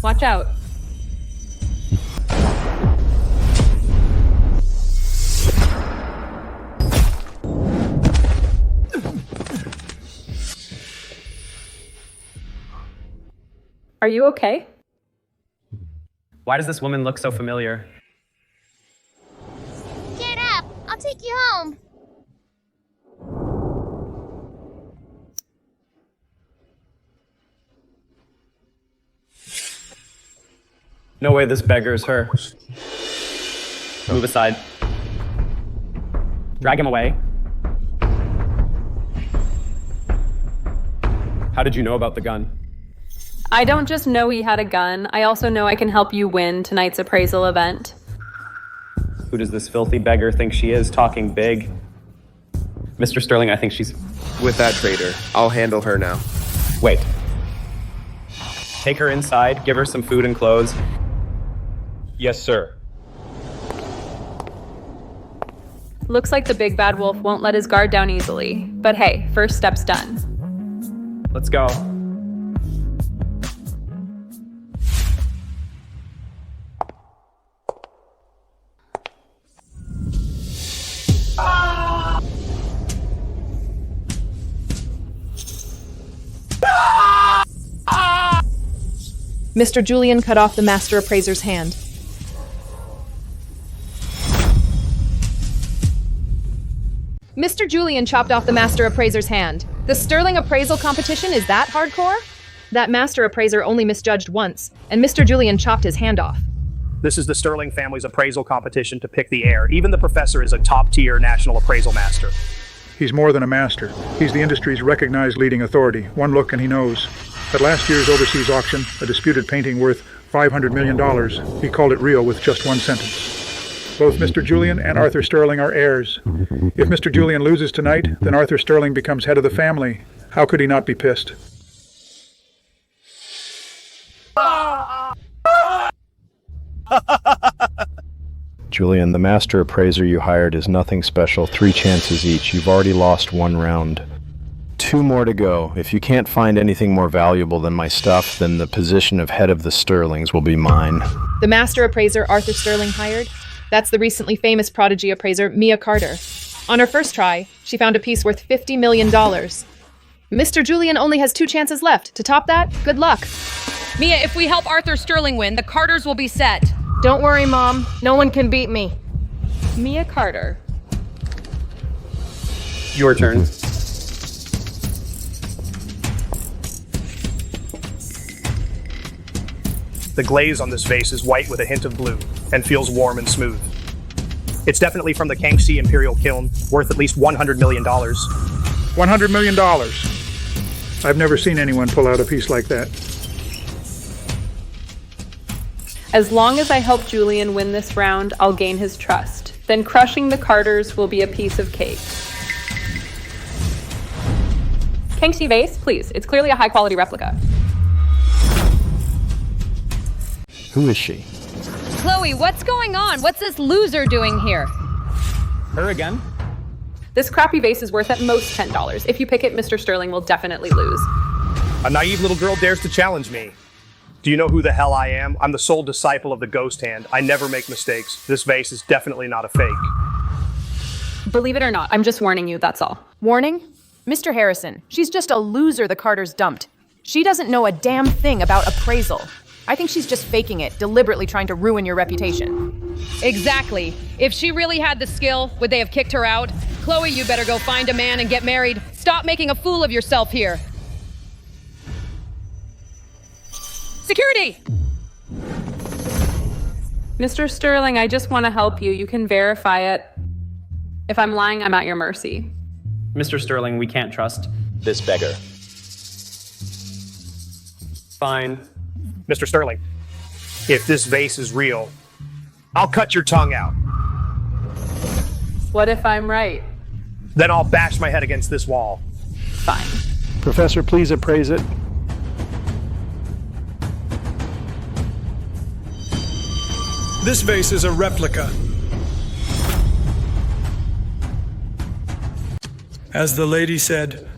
Watch out. Are you okay? Why does this woman look so familiar? Get up! I'll take you home. No way this beggar's her. Move aside. Drag him away. How did you know about the gun? I don't just know he had a gun. I also know I can help you win tonight's appraisal event. Who does this filthy beggar think she is, talking big? Mr. Sterling, I think she's... With that traitor, I'll handle her now. Wait. Take her inside, give her some food and clothes. Yes, sir. Looks like the big bad wolf won't let his guard down easily. But hey, first step's done. Let's go. Mr. Julian cut off the master appraiser's hand. Mr. Julian chopped off the master appraiser's hand. The Sterling appraisal competition is that hardcore? That master appraiser only misjudged once, and Mr. Julian chopped his hand off. This is the Sterling family's appraisal competition to pick the heir. Even the professor is a top-tier national appraisal master. He's more than a master. He's the industry's recognized leading authority. One look and he knows. At last year's overseas auction, a disputed painting worth $500 million, he called it real with just one sentence. Both Mr. Julian and Arthur Sterling are heirs. If Mr. Julian loses tonight, then Arthur Sterling becomes head of the family. How could he not be pissed? Julian, the master appraiser you hired is nothing special. 3 chances each. You've already lost 1 round. 2 more to go. If you can't find anything more valuable than my stuff, then the position of head of the Sterlings will be mine. The master appraiser Arthur Sterling hired? That's the recently famous prodigy appraiser Mia Carter. On her first try, she found a piece worth $50 million. Mr. Julian only has 2 chances left. To top that, good luck. Mia, if we help Arthur Sterling win, the Carters will be set. Don't worry, Mom. No one can beat me. Mia Carter. Your turn. The glaze on this vase is white with a hint of blue and feels warm and smooth. It's definitely from the Kangxi Imperial Kiln, worth at least $100 million. $100 million. I've never seen anyone pull out a piece like that. As long as I help Julian win this round, I'll gain his trust. Then crushing the Carters will be a piece of cake. Kangxi vase, please. It's clearly a high-quality replica. Who is she? Chloe, what's going on? What's this loser doing here? Her again? This crappy vase is worth at most $10. If you pick it, Mr. Sterling will definitely lose. A naive little girl dares to challenge me. Do you know who the hell I am? I'm the sole disciple of the Ghost Hand. I never make mistakes. This vase is definitely not a fake. Believe it or not, I'm just warning you, that's all. Warning? Mr. Harrison, she's just a loser the Carters dumped. She doesn't know a damn thing about appraisal. I think she's just faking it, deliberately trying to ruin your reputation. Exactly. If she really had the skill, would they have kicked her out? Chloe, you better go find a man and get married. Stop making a fool of yourself here. Security! Mr. Sterling, I just want to help you. You can verify it. If I'm lying, I'm at your mercy. Mr. Sterling, we can't trust This beggar. Fine. Mr. Sterling, if this vase is real, I'll cut your tongue out. What if I'm right? Then I'll bash my head against this wall. Fine. Professor, please appraise it. This vase is a replica. As the lady said,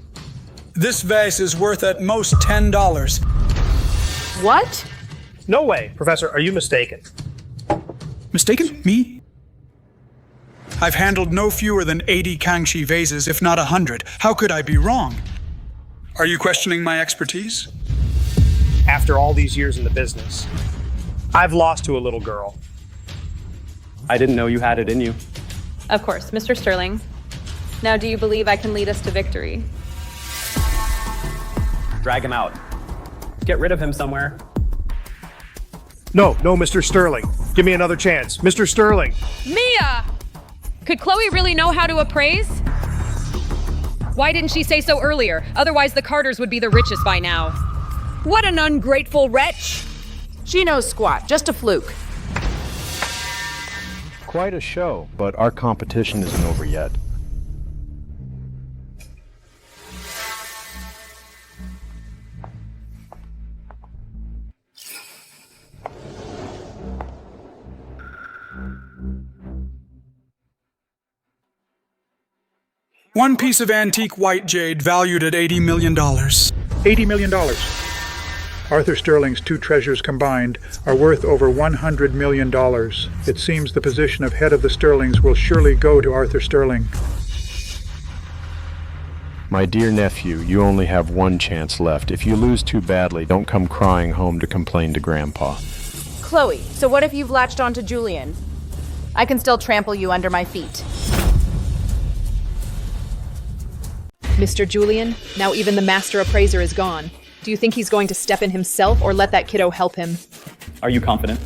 this vase is worth at most $10. What? No way. Professor, are you mistaken? Mistaken? Me? I've handled no fewer than 80 Kangxi vases, if not 100. How could I be wrong? Are you questioning my expertise? After all these years in the business, I've lost to a little girl. I didn't know you had it in you. Of course, Mr. Sterling. Now, do you believe I can lead us to victory? Drag him out. Get rid of him somewhere. No, Mr. Sterling. Give me another chance. Mr. Sterling. Mia! Could Chloe really know how to appraise? Why didn't she say so earlier? Otherwise, the Carters would be the richest by now. What an ungrateful wretch! She knows squat, just a fluke. Quite a show, but our competition isn't over yet. One piece of antique white jade valued at $80 million. $80 million. Arthur Sterling's two treasures combined are worth over $100 million. It seems the position of head of the Sterlings will surely go to Arthur Sterling. My dear nephew, you only have one chance left. If you lose too badly, don't come crying home to complain to Grandpa. Chloe, so what if you've latched onto Julian? I can still trample you under my feet. Mr. Julian, now even the master appraiser is gone. Do you think he's going to step in himself or let that kiddo help him? Are you confident?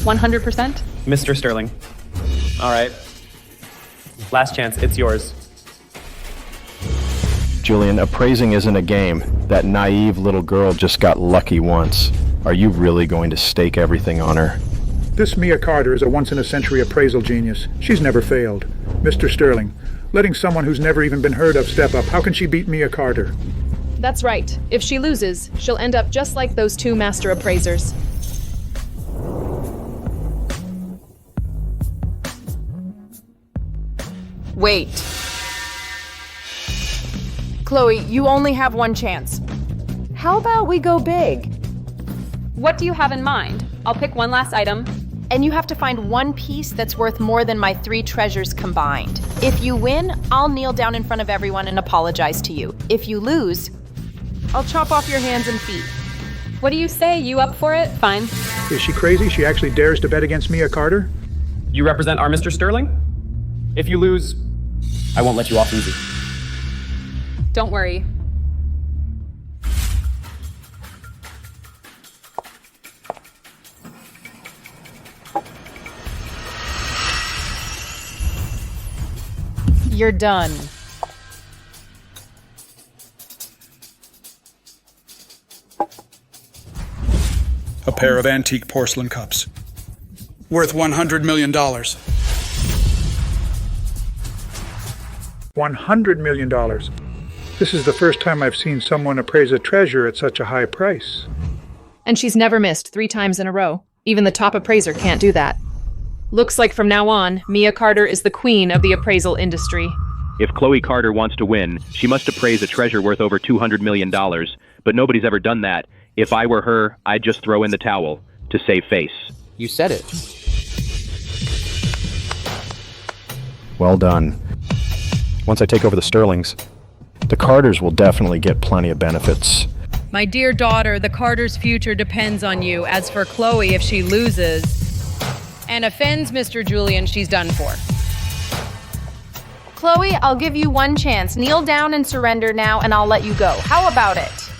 100%? Mr. Sterling. All right. Last chance, it's yours. Julian, appraising isn't a game. That naive little girl just got lucky once. Are you really going to stake everything on her? This Mia Carter is a once-in-a-century appraisal genius. She's never failed. Mr. Sterling, letting someone who's never even been heard of step up, how can she beat Mia Carter? That's right. If she loses, she'll end up just like those two master appraisers. Wait. Chloe, you only have one chance. How about we go big? What do you have in mind? I'll pick one last item. And you have to find one piece that's worth more than my 3 treasures combined. If you win, I'll kneel down in front of everyone and apologize to you. If you lose, I'll chop off your hands and feet. What do you say? You up for it? Fine. Is she crazy? She actually dares to bet against Mia Carter? You represent our Mr. Sterling? If you lose, I won't let you off easy. Don't worry. You're done. A pair of antique porcelain cups. Worth $100 million. $100 million. This is the first time I've seen someone appraise a treasure at such a high price. And she's never missed 3 times in a row. Even the top appraiser can't do that. Looks like from now on, Mia Carter is the queen of the appraisal industry. If Chloe Carter wants to win, she must appraise a treasure worth over $200 million, but nobody's ever done that. If I were her, I'd just throw in the towel to save face. You said it. Well done. Once I take over the Sterlings, the Carters will definitely get plenty of benefits. My dear daughter, the Carter's future depends on you. As for Chloe, if she loses and offends Mr. Julian, she's done for. Chloe, I'll give you one chance. Kneel down and surrender now, and I'll let you go. How about it?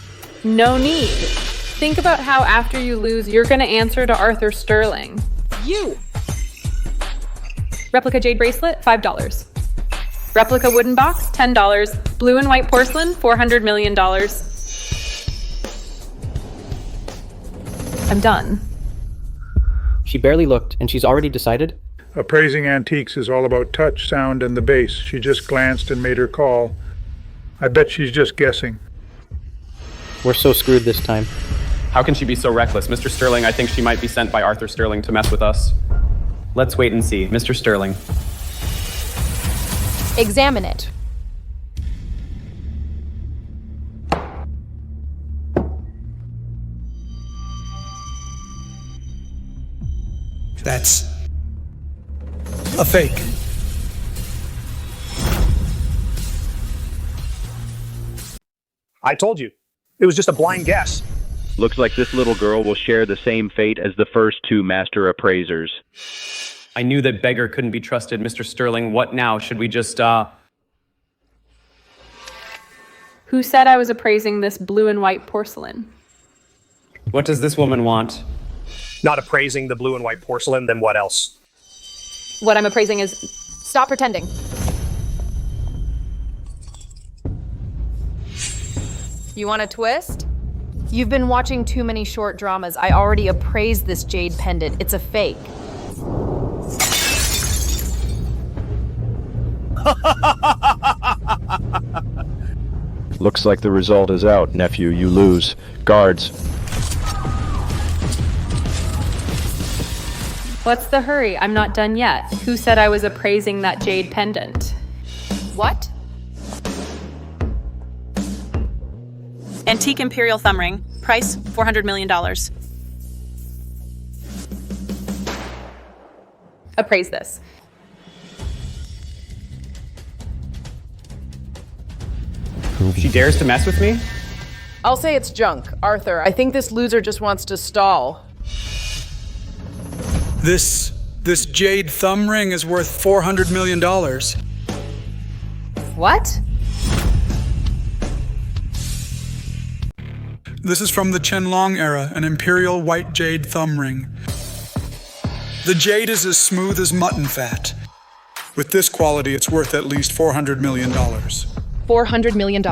No need. Think about how after you lose, you're going to answer to Arthur Sterling. You! Replica jade bracelet, $5. Replica wooden box, $10. Blue and white porcelain, $400 million. I'm done. She barely looked, and she's already decided? Appraising antiques is all about touch, sound, and the base. She just glanced and made her call. I bet she's just guessing. We're so screwed this time. How can she be so reckless? Mr. Sterling, I think she might be sent by Arthur Sterling to mess with us. Let's wait and see. Mr. Sterling. Examine it. That's a fake. I told you. It was just a blind guess. Looks like this little girl will share the same fate as the first two master appraisers. I knew that Beggar couldn't be trusted. Mr. Sterling, what now? Should we just, Who said I was appraising this blue and white porcelain? What does this woman want? Not appraising the blue and white porcelain, then what else? What I'm appraising is... Stop pretending. You want a twist? You've been watching too many short dramas. I already appraised this jade pendant. It's a fake. Looks like the result is out, nephew. You lose. Guards. What's the hurry? I'm not done yet. Who said I was appraising that jade pendant? What? Antique imperial thumb ring. Price, $400 million. Appraise this. She dares to mess with me? I'll say it's junk. Arthur, I think this loser just wants to stall. This jade thumb ring is worth $400 million. What? This is from the Qianlong era, an imperial white jade thumb ring. The jade is as smooth as mutton fat. With this quality, it's worth at least $400 million. $400 million.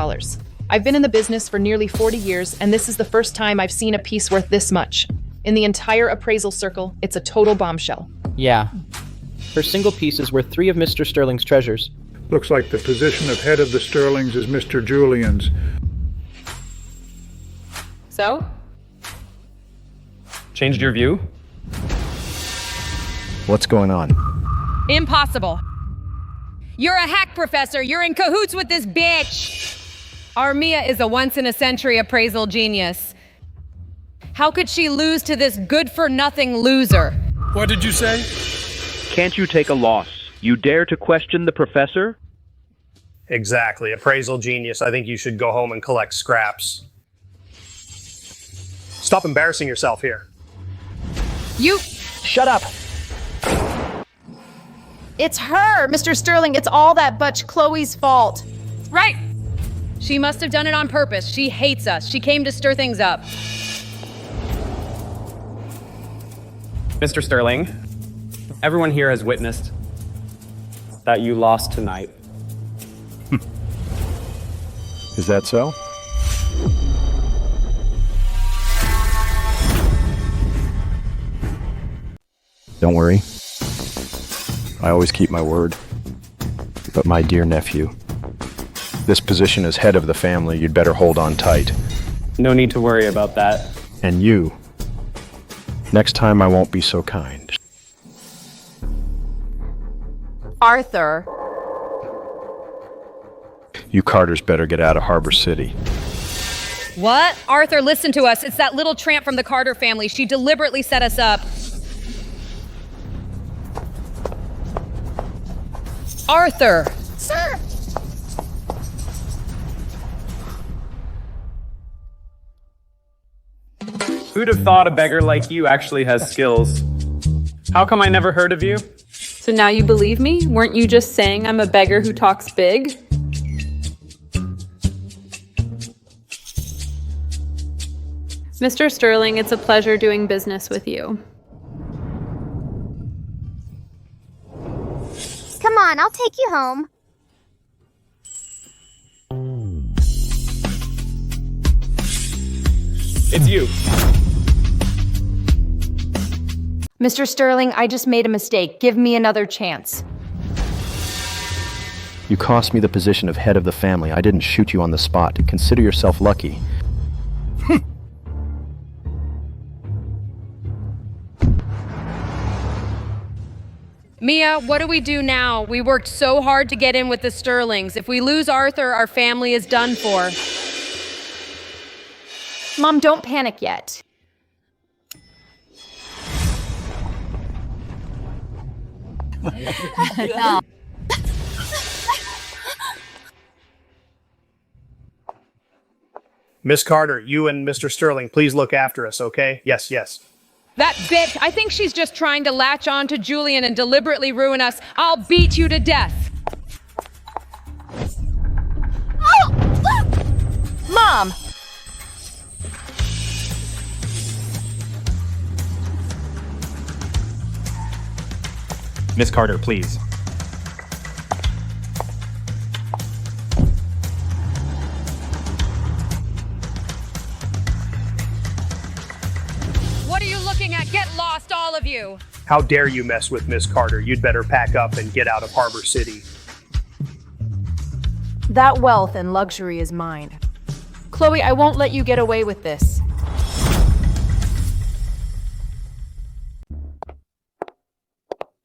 I've been in the business for nearly 40 years, and this is the first time I've seen a piece worth this much. In the entire appraisal circle, it's a total bombshell. Yeah. Her single piece is worth 3 of Mr. Sterling's treasures. Looks like the position of head of the Sterlings is Mr. Julian's. So? Changed your view? What's going on? Impossible. You're a hack professor. You're in cahoots with this bitch. Our Mia is a once-in-a-century appraisal genius. How could she lose to this good-for-nothing loser? What did you say? Can't you take a loss? You dare to question the professor? Exactly. Appraisal genius. I think you should go home and collect scraps. Stop embarrassing yourself here. You... Shut up! It's her, Mr. Sterling. It's all that Butch Chloe's fault. Right. She must have done it on purpose. She hates us. She came to stir things up. Mr. Sterling, everyone here has witnessed that you lost tonight. Is that so? Don't worry. I always keep my word. But my dear nephew, this position as head of the family, you'd better hold on tight. No need to worry about that. And you, next time I won't be so kind. Arthur. You Carters better get out of Harbor City. What? Arthur, listen to us. It's that little tramp from the Carter family. She deliberately set us up. Arthur! Sir! Who'd have thought a beggar like you actually has skills? How come I never heard of you? So now you believe me? Weren't you just saying I'm a beggar who talks big? Mr. Sterling, it's a pleasure doing business with you. Come on, I'll take you home. It's you. Mr. Sterling, I just made a mistake. Give me another chance. You cost me the position of head of the family. I didn't shoot you on the spot. Consider yourself lucky. Mia, what do we do now? We worked so hard to get in with the Sterlings. If we lose Arthur, our family is done for. Mom, don't panic yet. Miss Carter, you and Mr. Sterling, please look after us, okay? Yes, yes. That bitch, I think she's just trying to latch on to Julian and deliberately ruin us. I'll beat you to death. Mom! Miss Carter, please. What are you looking at? Get lost, all of you. How dare you mess with Miss Carter? You'd better pack up and get out of Harbor City. That wealth and luxury is mine. Chloe, I won't let you get away with this.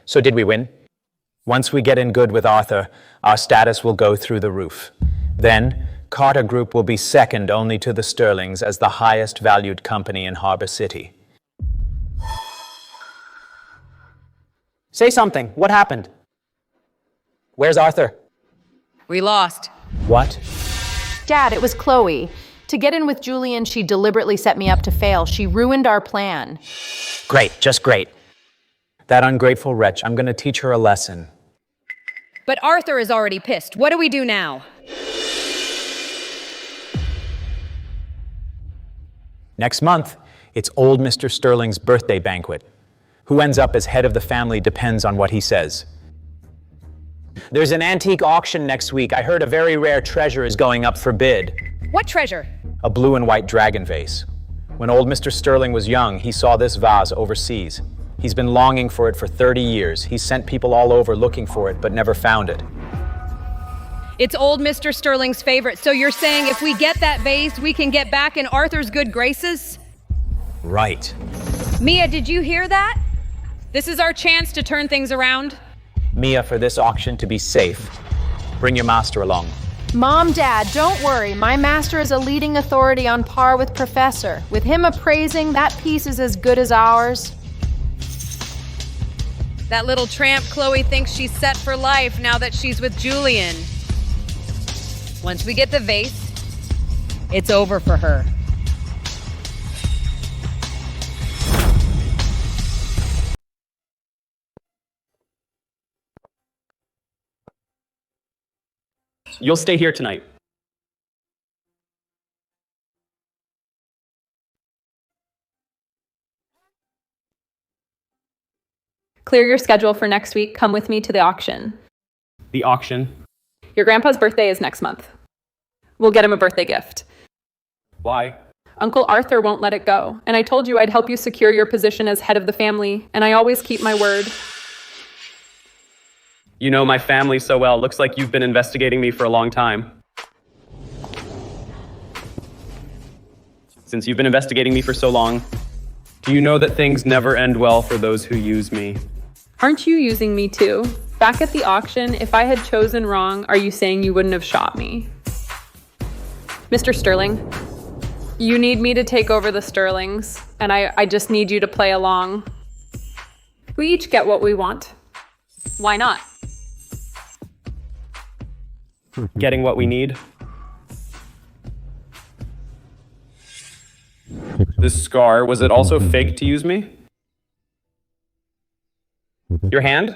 So did we win? Once we get in good with Arthur, our status will go through the roof. Then, Carter Group will be second only to the Sterlings as the highest valued company in Harbor City. Say something. What happened? Where's Arthur? We lost. What? Dad, it was Chloe. To get in with Julian, she deliberately set me up to fail. She ruined our plan. Great, just great. That ungrateful wretch, I'm gonna teach her a lesson. But Arthur is already pissed. What do we do now? Next month, it's old Mr. Sterling's birthday banquet. Who ends up as head of the family depends on what he says. There's an antique auction next week. I heard a very rare treasure is going up for bid. What treasure? A blue and white dragon vase. When old Mr. Sterling was young, he saw this vase overseas. He's been longing for it for 30 years. He's sent people all over looking for it, but never found it. It's old Mr. Sterling's favorite, so you're saying if we get that vase, we can get back in Arthur's good graces? Right. Mia, did you hear that? This is our chance to turn things around. Mia, for this auction to be safe, bring your master along. Mom, Dad, don't worry. My master is a leading authority on par with Professor. With him appraising, that piece is as good as ours. That little tramp Chloe thinks she's set for life now that she's with Julian. Once we get the vase, it's over for her. You'll stay here tonight. Clear your schedule for next week. Come with me to the auction. The auction? Your grandpa's birthday is next month. We'll get him a birthday gift. Why? Uncle Arthur won't let it go, and I told you I'd help you secure your position as head of the family, and I always keep my word. You know my family so well. Looks like you've been investigating me for a long time. Since you've been investigating me for so long, do you know that things never end well for those who use me? Aren't you using me too? Back at the auction, if I had chosen wrong, are you saying you wouldn't have shot me? Mr. Sterling, you need me to take over the Sterlings, and I just need you to play along. We each get what we want. Why not? Getting what we need? This scar, was it also fake to use me? Your hand?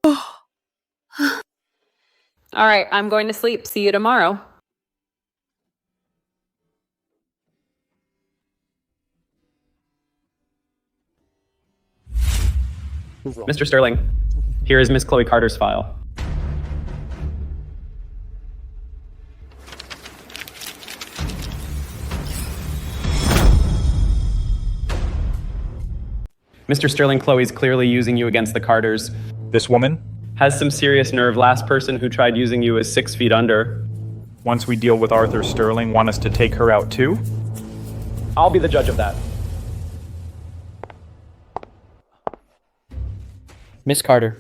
All right, I'm going to sleep. See you tomorrow. Mr. Sterling, here is Miss Chloe Carter's file. Mr. Sterling, Chloe's clearly using you against the Carters. This woman? Has some serious nerve. Last person who tried using you is 6 feet under. Once we deal with Arthur Sterling, want us to take her out too? I'll be the judge of that. Miss Carter,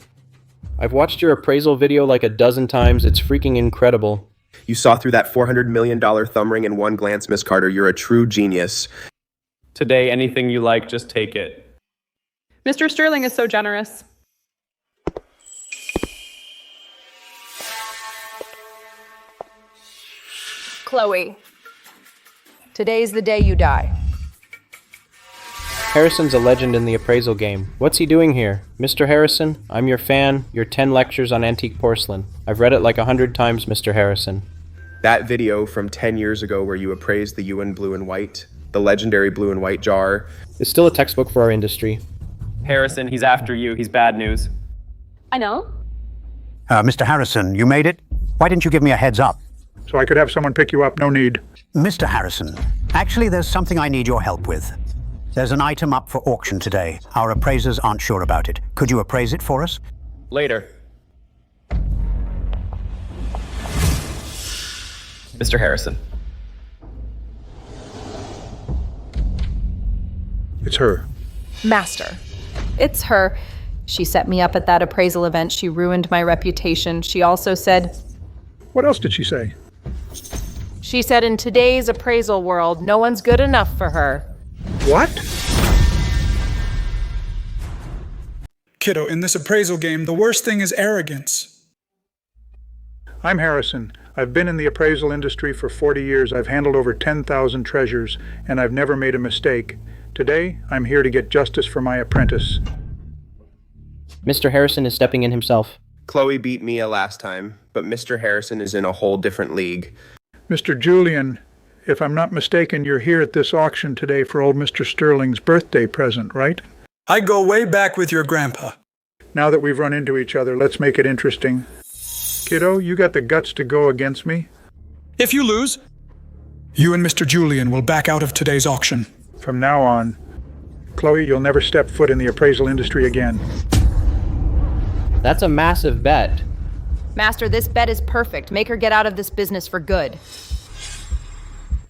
I've watched your appraisal video like a dozen times. It's freaking incredible. You saw through that $400 million thumb ring in one glance, Miss Carter. You're a true genius. Today, anything you like, just take it. Mr. Sterling is so generous. Chloe, today's the day you die. Harrison's a legend in the appraisal game. What's he doing here? Mr. Harrison, I'm your fan, your 10 lectures on antique porcelain. I've read it like 100 times, Mr. Harrison. That video from 10 years ago where you appraised the Yuan blue and white, the legendary blue and white jar. It's still a textbook for our industry. Harrison, he's after you. He's bad news. I know. Mr. Harrison, you made it? Why didn't you give me a heads up? So I could have someone pick you up, no need. Mr. Harrison, actually there's something I need your help with. There's an item up for auction today. Our appraisers aren't sure about it. Could you appraise it for us? Later. Mr. Harrison. It's her. Master. It's her. She set me up at that appraisal event. She ruined my reputation. She also said... What else did she say? She said in today's appraisal world, no one's good enough for her. What? Kiddo, in this appraisal game, the worst thing is arrogance. I'm Harrison. I've been in the appraisal industry for 40 years. I've handled over 10,000 treasures, and I've never made a mistake. Today, I'm here to get justice for my apprentice. Mr. Harrison is stepping in himself. Chloe beat Mia last time, but Mr. Harrison is in a whole different league. Mr. Julian, if I'm not mistaken, you're here at this auction today for old Mr. Sterling's birthday present, right? I go way back with your grandpa. Now that we've run into each other, let's make it interesting. Kiddo, you got the guts to go against me? If you lose, you and Mr. Julian will back out of today's auction. From now on, Chloe, you'll never step foot in the appraisal industry again. That's a massive bet. Master, this bet is perfect. Make her get out of this business for good.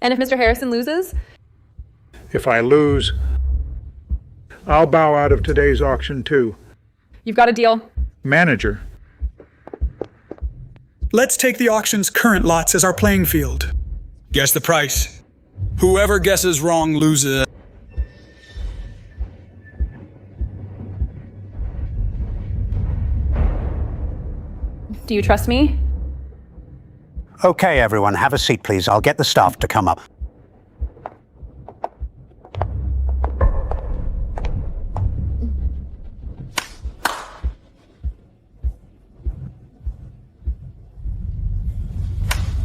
And if Mr. Harrison loses? If I lose, I'll bow out of today's auction too. You've got a deal. Manager. Let's take the auction's current lots as our playing field. Guess the price. Whoever guesses wrong loses. Do you trust me? Okay, everyone, have a seat, please. I'll get the staff to come up.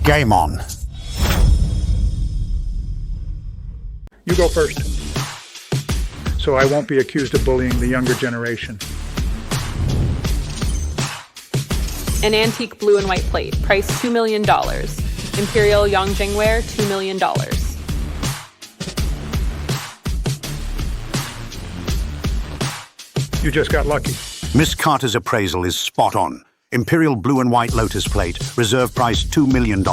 Game on. You go first. So I won't be accused of bullying the younger generation. An antique blue and white plate, price $2 million. Imperial Yongjing ware, $2 million. You just got lucky. Miss Carter's appraisal is spot on. Imperial blue and white lotus plate, reserve price $2 million.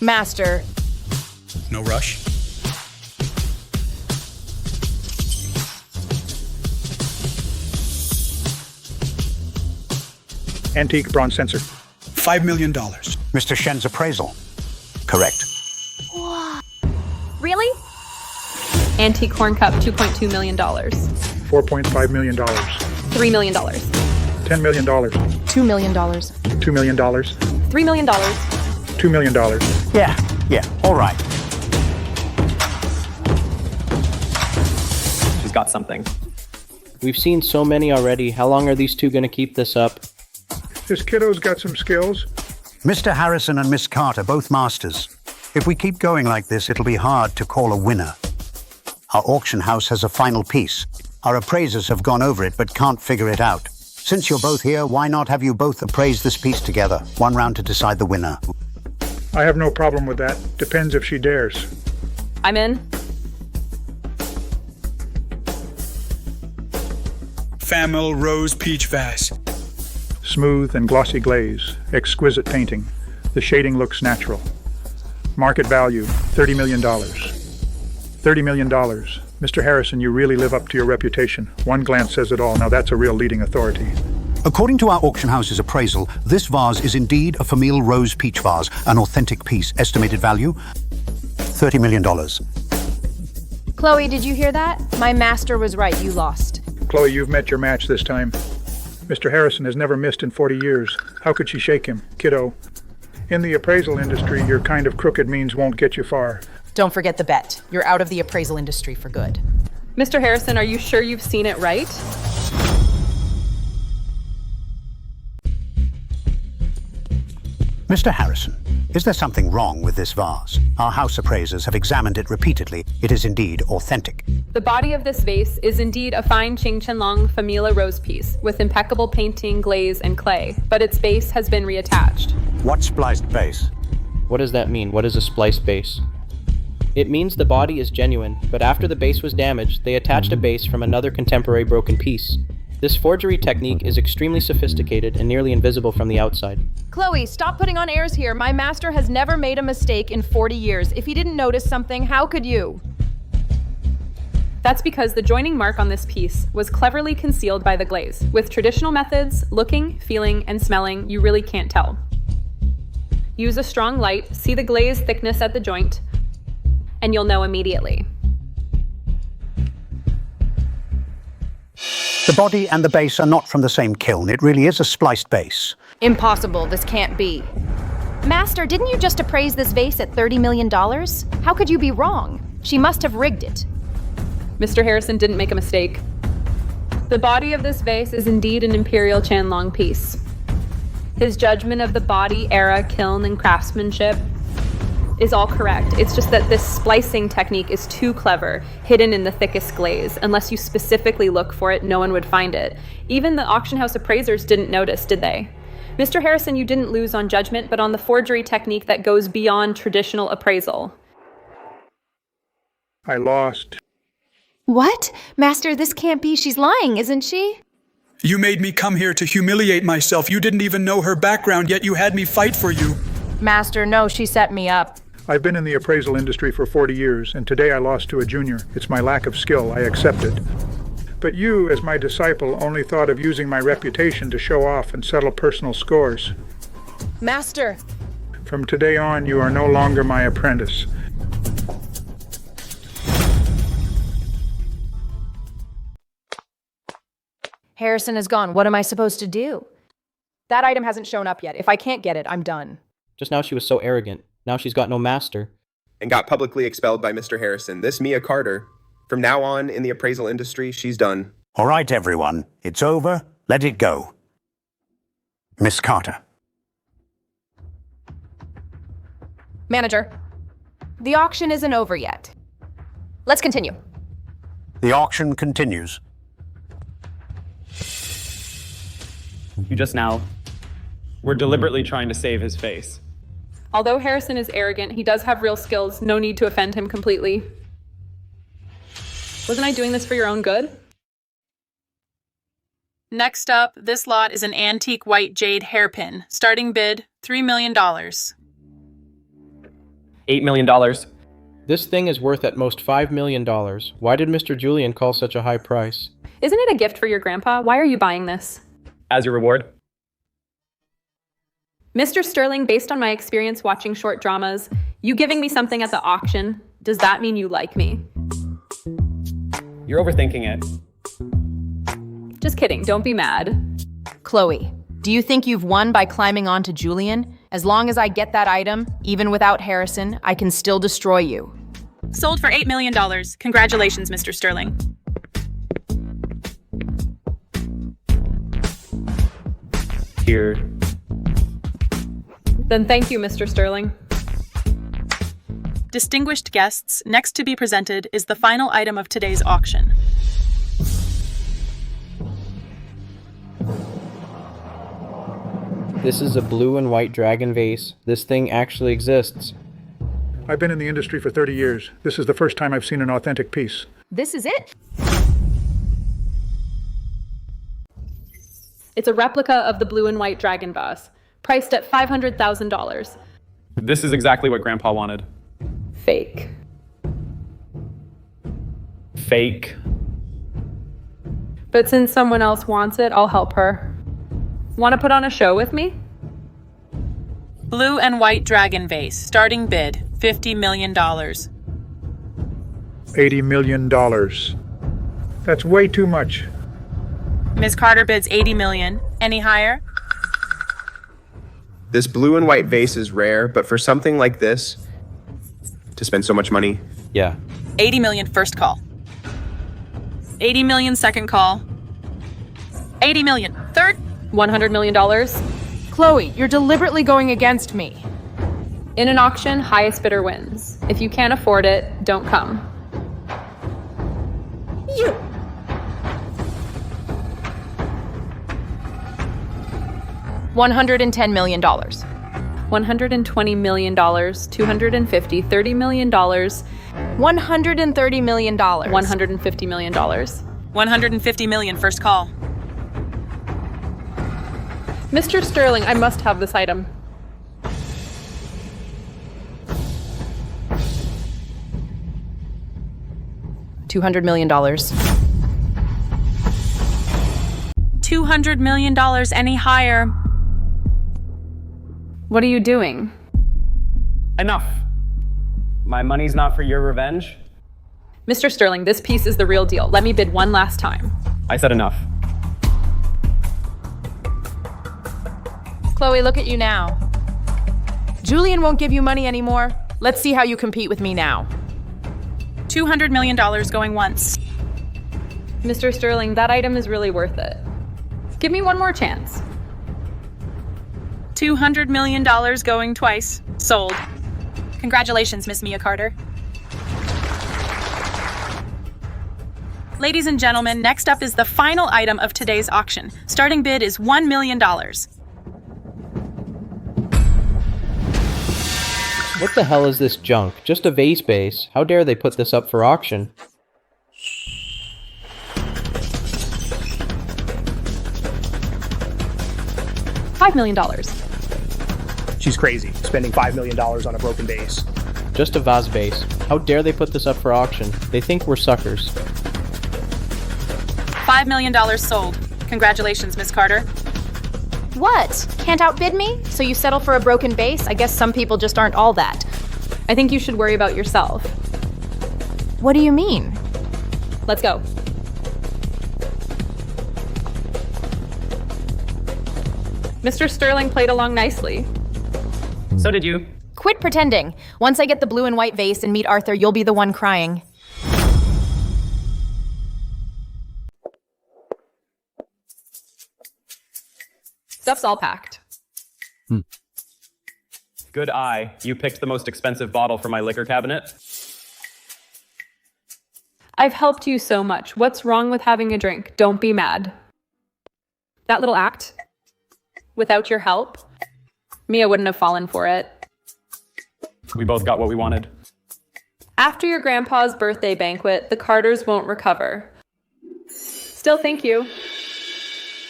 Master. No rush. Antique bronze censer. $5 million. Mr. Shen's appraisal. Correct. Really? Antique horn cup, $2.2 million. $4.5 million. $3 million. $10 million. $2 million. $2 million. $3 million. $2 million. Yeah, all right. She's got something. We've seen so many already. How long are these two going to keep this up? This kiddo's got some skills. Mr. Harrison and Miss Carter, both masters. If we keep going like this, it'll be hard to call a winner. Our auction house has a final piece. Our appraisers have gone over it but can't figure it out. Since you're both here, why not have you both appraise this piece together? One round to decide the winner. I have no problem with that. Depends if she dares. I'm in. Famil Rose Peach Vase. Smooth and glossy glaze. Exquisite painting. The shading looks natural. Market value, $30 million. $30 million. Mr. Harrison, you really live up to your reputation. One glance says it all. Now that's a real leading authority. According to our auction house's appraisal, this vase is indeed a Famil Rose Peach vase, an authentic piece. Estimated value, $30 million. Chloe, did you hear that? My master was right, you lost. Chloe, you've met your match this time. Mr. Harrison has never missed in 40 years. How could she shake him? Kiddo, in the appraisal industry, your kind of crooked means won't get you far. Don't forget the bet. You're out of the appraisal industry for good. Mr. Harrison, are you sure you've seen it right? Mr. Harrison, is there something wrong with this vase? Our house appraisers have examined it repeatedly. It is indeed authentic. The body of this vase is indeed a fine Qing Chen Long Famila rose piece with impeccable painting, glaze, and clay, but its base has been reattached. What spliced base? What does that mean? What is a spliced base? It means the body is genuine, but after the base was damaged, they attached a base from another contemporary broken piece. This forgery technique is extremely sophisticated and nearly invisible from the outside. Chloe, stop putting on airs here. My master has never made a mistake in 40 years. If he didn't notice something, how could you? That's because the joining mark on this piece was cleverly concealed by the glaze. With traditional methods, looking, feeling, and smelling, you really can't tell. Use a strong light, see the glaze thickness at the joint, and you'll know immediately. The body and the base are not from the same kiln. It really is a spliced base. Impossible. This can't be. Master, didn't you just appraise this vase at $30 million? How could you be wrong? She must have rigged it. Mr. Harrison didn't make a mistake. The body of this vase is indeed an Imperial Qianlong piece. His judgment of the body, era, kiln, and craftsmanship is all correct. It's just that this splicing technique is too clever, hidden in the thickest glaze. Unless you specifically look for it, no one would find it. Even the auction house appraisers didn't notice, did they? Mr. Harrison, you didn't lose on judgment, but on the forgery technique that goes beyond traditional appraisal. I lost. What? Master, this can't be. She's lying, isn't she? You made me come here to humiliate myself. You didn't even know her background, yet you had me fight for you. Master, no, she set me up. I've been in the appraisal industry for 40 years, and today I lost to a junior. It's my lack of skill. I accept it. But you, as my disciple, only thought of using my reputation to show off and settle personal scores. Master! From today on, you are no longer my apprentice. Harrison is gone. What am I supposed to do? That item hasn't shown up yet. If I can't get it, I'm done. Just now she was so arrogant. Now she's got no master. And got publicly expelled by Mr. Harrison. This Mia Carter, from now on in the appraisal industry, she's done. All right, everyone. It's over. Let it go. Miss Carter. Manager, the auction isn't over yet. Let's continue. The auction continues. You just now were deliberately trying to save his face. Although Harrison is arrogant, he does have real skills. No need to offend him completely. Wasn't I doing this for your own good? Next up, this lot is an antique white jade hairpin. Starting bid, $3 million. $8 million. This thing is worth at most $5 million. Why did Mr. Julian call such a high price? Isn't it a gift for your grandpa? Why are you buying this? As your reward. Mr. Sterling, based on my experience watching short dramas, you giving me something at the auction, does that mean you like me? You're overthinking it. Just kidding, don't be mad. Chloe, do you think you've won by climbing onto Julian? As long as I get that item, even without Harrison, I can still destroy you. Sold for $8 million. Congratulations, Mr. Sterling. Here. Then thank you, Mr. Sterling. Distinguished guests, next to be presented is the final item of today's auction. This is a blue and white dragon vase. This thing actually exists. I've been in the industry for 30 years. This is the first time I've seen an authentic piece. This is it? It's a replica of the blue and white dragon vase, priced at $500,000. This is exactly what Grandpa wanted. Fake. Fake. But since someone else wants it, I'll help her. Want to put on a show with me? Blue and white dragon vase. Starting bid, $50 million. $80 million. That's way too much. Ms. Carter bids 80 million. Any higher? This blue and white vase is rare, but for something like this, to spend so much money. Yeah. 80 million first call. 80 million second call. 80 million third. $100 million. Chloe, you're deliberately going against me. In an auction, highest bidder wins. If you can't afford it, don't come. You. $110 million. $120 million, $250, $30 million, $130 million. $150 million. 150 million first call. Mr. Sterling, I must have this item. $200 million. $200 million. Any higher? What are you doing? Enough. My money's not for your revenge. Mr. Sterling, this piece is the real deal. Let me bid one last time. I said enough. Chloe, look at you now. Julian won't give you money anymore. Let's see how you compete with me now. $200 million going once. Mr. Sterling, that item is really worth it. Give me one more chance. $200 million going twice. Sold. Congratulations, Miss Mia Carter. Ladies and gentlemen, next up is the final item of today's auction. Starting bid is $1 million. What the hell is this junk? Just a vase base. How dare they put this up for auction? $5 million. She's crazy, spending $5 million on a broken vase. Just a vase base. How dare they put this up for auction? They think we're suckers. $5 million sold. Congratulations, Miss Carter. What? Can't outbid me? So you settle for a broken base? I guess some people just aren't all that. I think you should worry about yourself. What do you mean? Let's go. Mr. Sterling played along nicely. So did you. Quit pretending. Once I get the blue and white vase and meet Arthur, you'll be the one crying. Stuff's all packed. Good eye. You picked the most expensive bottle for my liquor cabinet. I've helped you so much. What's wrong with having a drink? Don't be mad. That little act, without your help, Mia wouldn't have fallen for it. We both got what we wanted. After your grandpa's birthday banquet, the Carters won't recover. Still, thank you.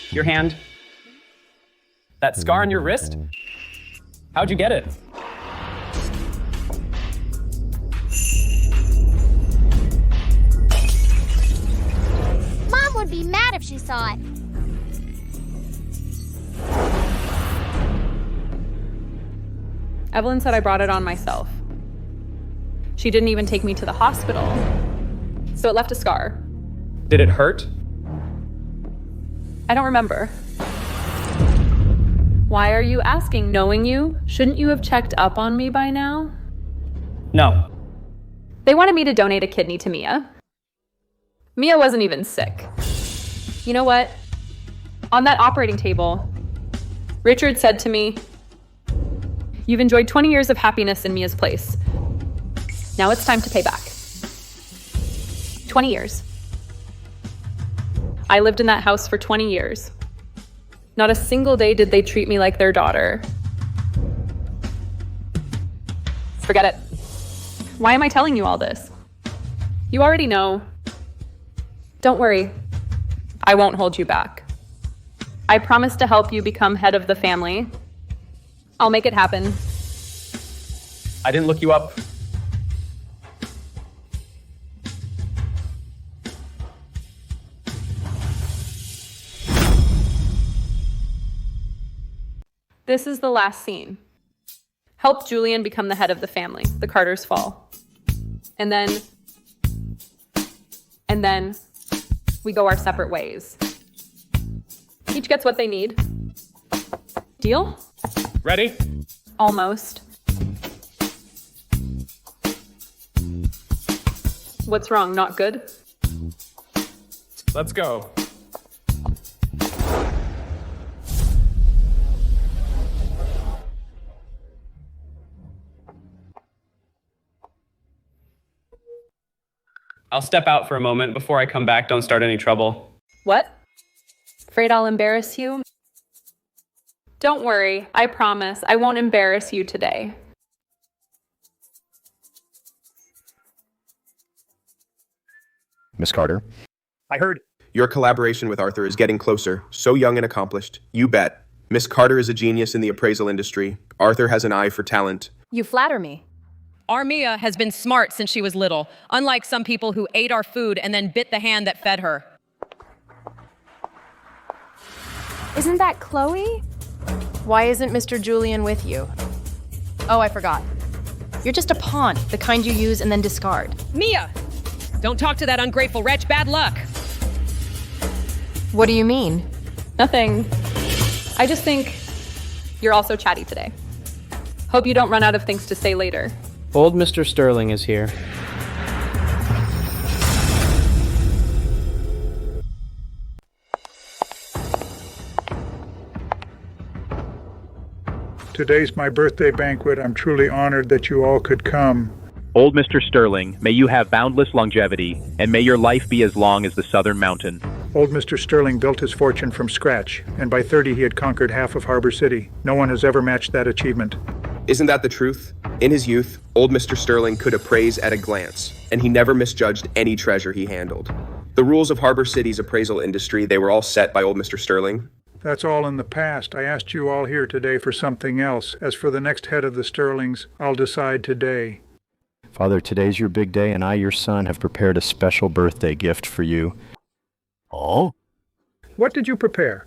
Your hand. That scar on your wrist? How'd you get it? Mom would be mad if she saw it. Evelyn said I brought it on myself. She didn't even take me to the hospital, so it left a scar. Did it hurt? I don't remember. Why are you asking? Knowing you, shouldn't you have checked up on me by now? No. They wanted me to donate a kidney to Mia. Mia wasn't even sick. You know what? On that operating table, Richard said to me, "You've enjoyed 20 years of happiness in Mia's place. Now it's time to pay back." 20 years. I lived in that house for 20 years. Not a single day did they treat me like their daughter. Forget it. Why am I telling you all this? You already know. Don't worry. I won't hold you back. I promise to help you become head of the family. I'll make it happen. I didn't look you up. This is the last scene. Help Julian become the head of the family. The Carters fall. And then and then we go our separate ways. Each gets what they need. Deal? Ready? Almost. What's wrong? Not good? Let's go. I'll step out for a moment. Before I come back, don't start any trouble. What? Afraid I'll embarrass you? Don't worry, I promise I won't embarrass you today. Miss Carter? I heard. Your collaboration with Arthur is getting closer. So young and accomplished. You bet. Miss Carter is a genius in the appraisal industry. Arthur has an eye for talent. You flatter me. Our Mia has been smart since she was little, unlike some people who ate our food and then bit the hand that fed her. Isn't that Chloe? Why isn't Mr. Julian with you? Oh, I forgot. You're just a pawn, the kind you use and then discard. Mia! Don't talk to that ungrateful wretch. Bad luck. What do you mean? Nothing. I just think you're also chatty today. Hope you don't run out of things to say later. Old Mr. Sterling is here. Today's my birthday banquet. I'm truly honored that you all could come. Old Mr. Sterling, may you have boundless longevity, and may your life be as long as the southern mountain. Old Mr. Sterling built his fortune from scratch, and by 30 he had conquered half of Harbor City. No one has ever matched that achievement. Isn't that the truth? In his youth, old Mr. Sterling could appraise at a glance, and he never misjudged any treasure he handled. The rules of Harbor City's appraisal industry, they were all set by old Mr. Sterling. That's all in the past. I asked you all here today for something else. As for the next head of the Sterlings, I'll decide today. Father, today's your big day, and I, your son, have prepared a special birthday gift for you. Oh? What did you prepare?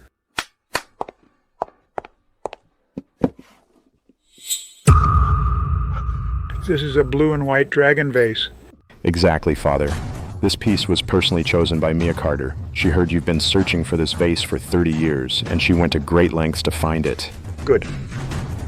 This is a blue and white dragon vase. Exactly, Father. This piece was personally chosen by Mia Carter. She heard you've been searching for this vase for 30 years, and she went to great lengths to find it. Good.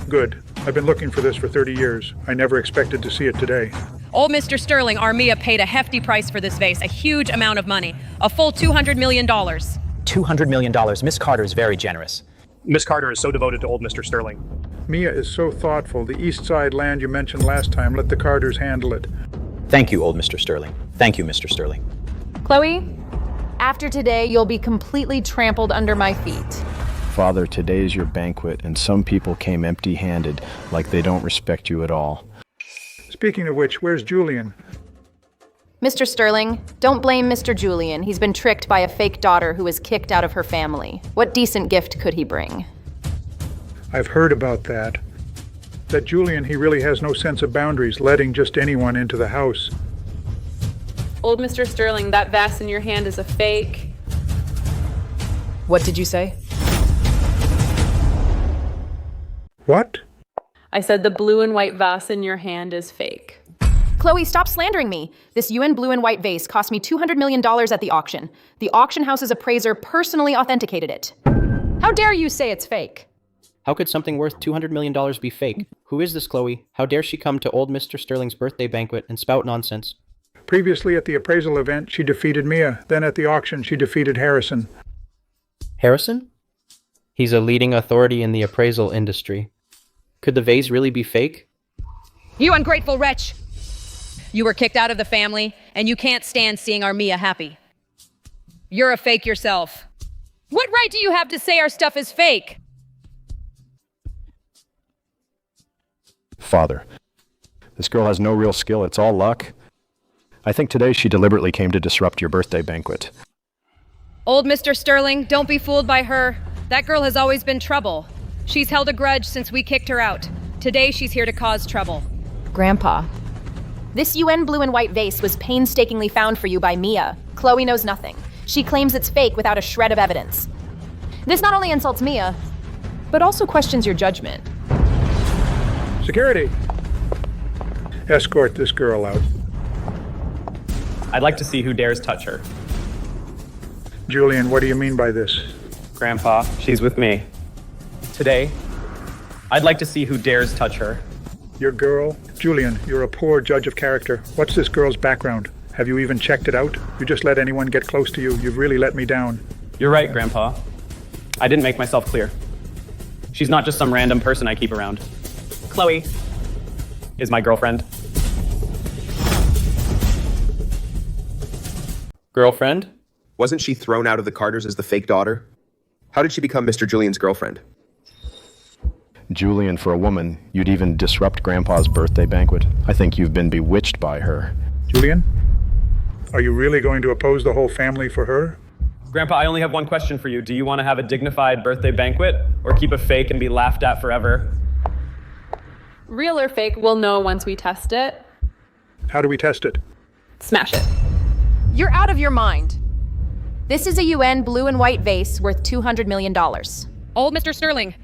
Good. I've been looking for this for 30 years. I never expected to see it today. Old Mr. Sterling, our Mia paid a hefty price for this vase, a huge amount of money, a full $200 million. $200 million. Miss Carter is very generous. Miss Carter is so devoted to old Mr. Sterling. Mia is so thoughtful. The East Side land you mentioned last time, let the Carters handle it. Thank you, old Mr. Sterling. Thank you, Mr. Sterling. Chloe, after today, you'll be completely trampled under my feet. Father, today is your banquet, and some people came empty-handed, like they don't respect you at all. Speaking of which, where's Julian? Mr. Sterling, don't blame Mr. Julian. He's been tricked by a fake daughter who was kicked out of her family. What decent gift could he bring? I've heard about that. That Julian, he really has no sense of boundaries, letting just anyone into the house. Old Mr. Sterling, that vase in your hand is a fake. What did you say? What? I said the blue and white vase in your hand is fake. Chloe, stop slandering me. This UN blue and white vase cost me $200 million at the auction. The auction house's appraiser personally authenticated it. How dare you say it's fake? How could something worth $200 million be fake? Who is this Chloe? How dare she come to old Mr. Sterling's birthday banquet and spout nonsense? Previously at the appraisal event, she defeated Mia. Then at the auction, she defeated Harrison. Harrison? He's a leading authority in the appraisal industry. Could the vase really be fake? You ungrateful wretch! You were kicked out of the family, and you can't stand seeing our Mia happy. You're a fake yourself. What right do you have to say our stuff is fake? Father, this girl has no real skill. It's all luck. I think today she deliberately came to disrupt your birthday banquet. Old Mr. Sterling, don't be fooled by her. That girl has always been trouble. She's held a grudge since we kicked her out. Today she's here to cause trouble. Grandpa, this UN blue and white vase was painstakingly found for you by Mia. Chloe knows nothing. She claims it's fake without a shred of evidence. This not only insults Mia, but also questions your judgment. Security! Escort this girl out. I'd like to see who dares touch her. Julian, what do you mean by this? Grandpa, she's with me. Today, I'd like to see who dares touch her. Your girl? Julian, you're a poor judge of character. What's this girl's background? Have you even checked it out? You just let anyone get close to you. You've really let me down. You're right, Grandpa. I didn't make myself clear. She's not just some random person I keep around. Chloe is my girlfriend. Girlfriend? Wasn't she thrown out of the Carters as the fake daughter? How did she become Mr. Julian's girlfriend? Julian, for a woman, you'd even disrupt Grandpa's birthday banquet. I think you've been bewitched by her. Julian? Are you really going to oppose the whole family for her? Grandpa, I only have one question for you. Do you want to have a dignified birthday banquet or keep a fake and be laughed at forever? Real or fake, we'll know once we test it. How do we test it? Smash it. You're out of your mind. This is a UN blue and white vase worth $200 million. Old Mr. Sterling,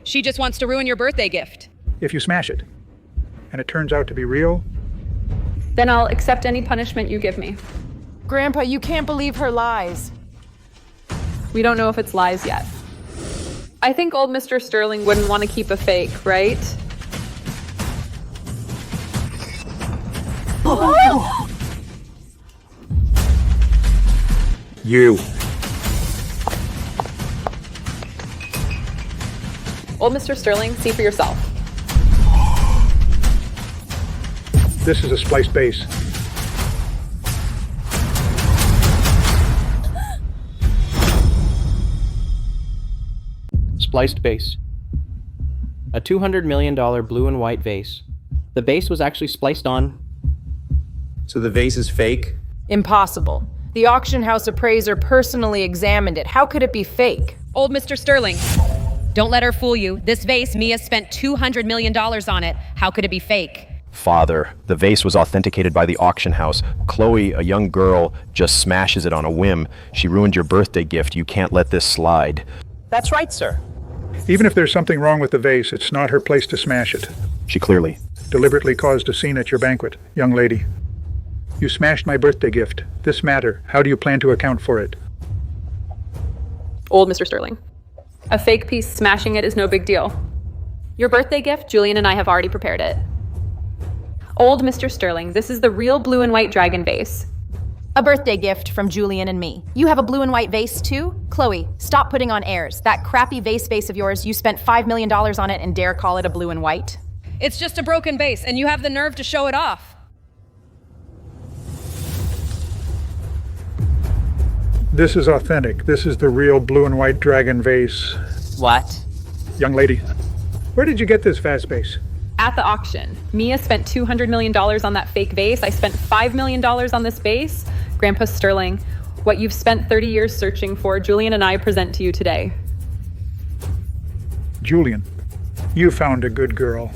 she just wants to ruin your birthday gift. If you smash it, and it turns out to be real, then I'll accept any punishment you give me. Grandpa, you can't believe her lies. We don't know if it's lies yet. I think old Mr. Sterling wouldn't want to keep a fake, right? You. Old Mr. Sterling, see for yourself. This is a spliced base. Spliced base. A $200 million blue and white vase. The base was actually spliced on. So the vase is fake? Impossible. The auction house appraiser personally examined it. How could it be fake? Old Mr. Sterling, don't let her fool you. This vase, Mia spent $200 million on it. How could it be fake? Father, the vase was authenticated by the auction house. Chloe, a young girl, just smashes it on a whim. She ruined your birthday gift. You can't let this slide. That's right, sir. Even if there's something wrong with the vase, it's not her place to smash it. She clearly Deliberately caused a scene at your banquet, young lady. You smashed my birthday gift. This matter, how do you plan to account for it? Old Mr. Sterling. A fake piece, smashing it is no big deal. Your birthday gift, Julian and I have already prepared it. Old Mr. Sterling, this is the real blue and white dragon vase. A birthday gift from Julian and me. You have a blue and white vase too? Chloe, stop putting on airs. That crappy vase of yours, you spent $5 million on it and dare call it a blue and white? It's just a broken vase, and you have the nerve to show it off. This is authentic. This is the real blue and white dragon vase. What? Young lady, where did you get this vase base? At the auction, Mia spent $200 million on that fake vase. I spent $5 million on this vase. Grandpa Sterling, what you've spent 30 years searching for, Julian and I present to you today. Julian, you found a good girl.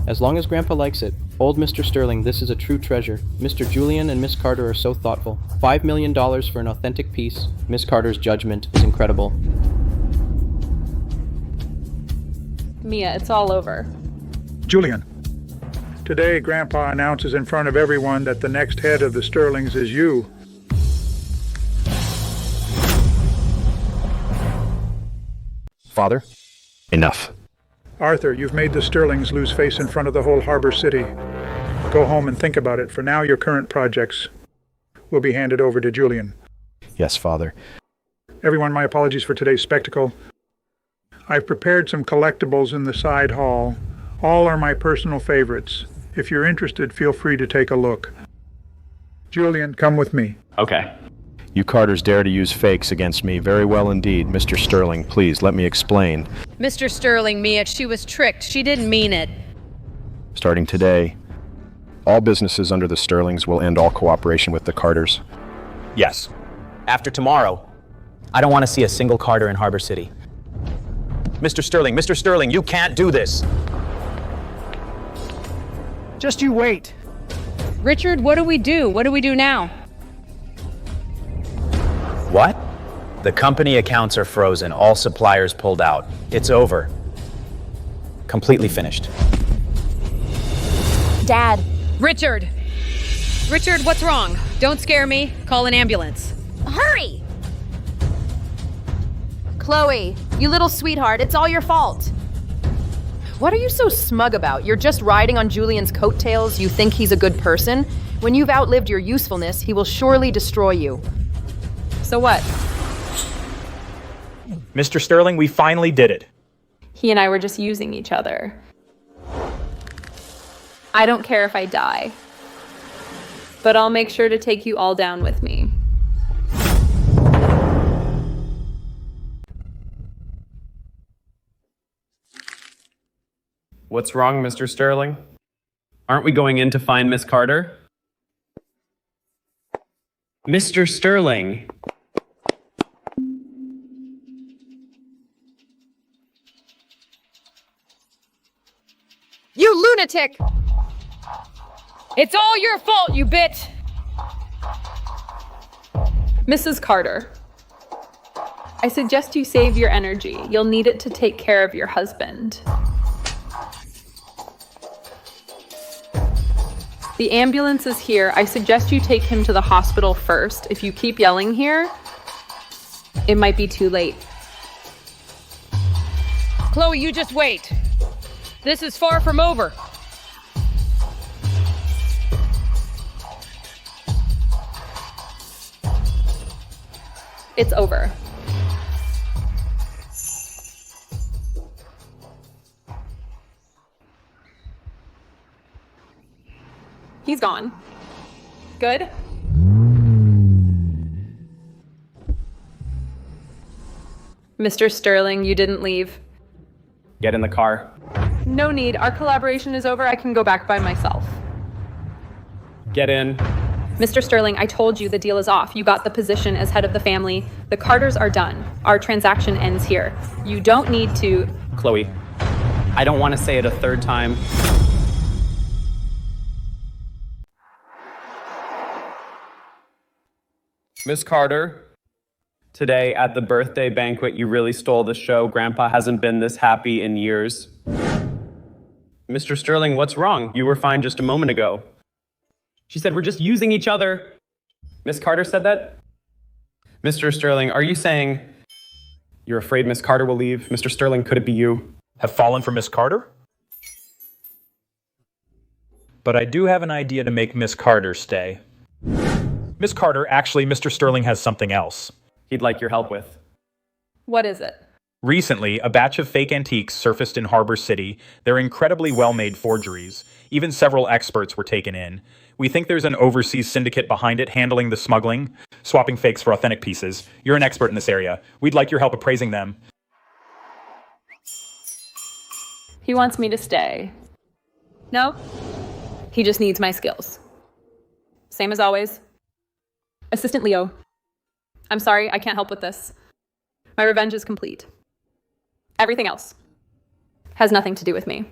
As long as Grandpa likes it. Old Mr. Sterling, this is a true treasure. Mr. Julian and Miss Carter are so thoughtful. $5 million for an authentic piece. Miss Carter's judgment is incredible. Mia, it's all over. Julian, today Grandpa announces in front of everyone that the next head of the Sterlings is you. Father, enough. Arthur, you've made the Sterlings lose face in front of the whole Harbor City. Go home and think about it. For now, your current projects will be handed over to Julian. Yes, Father. Everyone, my apologies for today's spectacle. I've prepared some collectibles in the side hall. All are my personal favorites. If you're interested, feel free to take a look. Julian, come with me. Okay. You Carters dare to use fakes against me. Very well indeed. Mr. Sterling, please, let me explain. Mr. Sterling, Mia, she was tricked. She didn't mean it. Starting today, all businesses under the Sterlings will end all cooperation with the Carters. Yes. After tomorrow, I don't want to see a single Carter in Harbor City. Mr. Sterling, you can't do this. Just you wait. Richard, what do we do? What do we do now? What? The company accounts are frozen. All suppliers pulled out. It's over. Completely finished. Dad. Richard! Richard, what's wrong? Don't scare me. Call an ambulance. Hurry! Chloe, you little sweetheart, it's all your fault. What are you so smug about? You're just riding on Julian's coattails. You think he's a good person? When you've outlived your usefulness, he will surely destroy you. So what? Mr. Sterling, we finally did it. He and I were just using each other. I don't care if I die, but I'll make sure to take you all down with me. What's wrong, Mr. Sterling? Aren't we going in to find Miss Carter? Mr. Sterling! You lunatic! It's all your fault, you bitch! Mrs. Carter, I suggest you save your energy. You'll need it to take care of your husband. The ambulance is here. I suggest you take him to the hospital first. If you keep yelling here, it might be too late. Chloe, you just wait. This is far from over. It's over. He's gone. Good? Mr. Sterling, you didn't leave. Get in the car. No need. Our collaboration is over. I can go back by myself. Get in. Mr. Sterling, I told you the deal is off. You got the position as head of the family. The Carters are done. Our transaction ends here. You don't need to... Chloe, I don't want to say it a third time. Miss Carter, today at the birthday banquet, you really stole the show. Grandpa hasn't been this happy in years. Mr. Sterling, what's wrong? You were fine just a moment ago. She said we're just using each other. Miss Carter said that? Mr. Sterling, are you saying you're afraid Miss Carter will leave? Mr. Sterling, could it be you? Have fallen for Miss Carter? But I do have an idea to make Miss Carter stay. Miss Carter, actually, Mr. Sterling has something else. He'd like your help with. What is it? Recently, a batch of fake antiques surfaced in Harbor City. They're incredibly well-made forgeries. Even several experts were taken in. We think there's an overseas syndicate behind it handling the smuggling, swapping fakes for authentic pieces. You're an expert in this area. We'd like your help appraising them. He wants me to stay. No? He just needs my skills. Same as always. Assistant Leo. I'm sorry, I can't help with this. My revenge is complete. Everything else has nothing to do with me.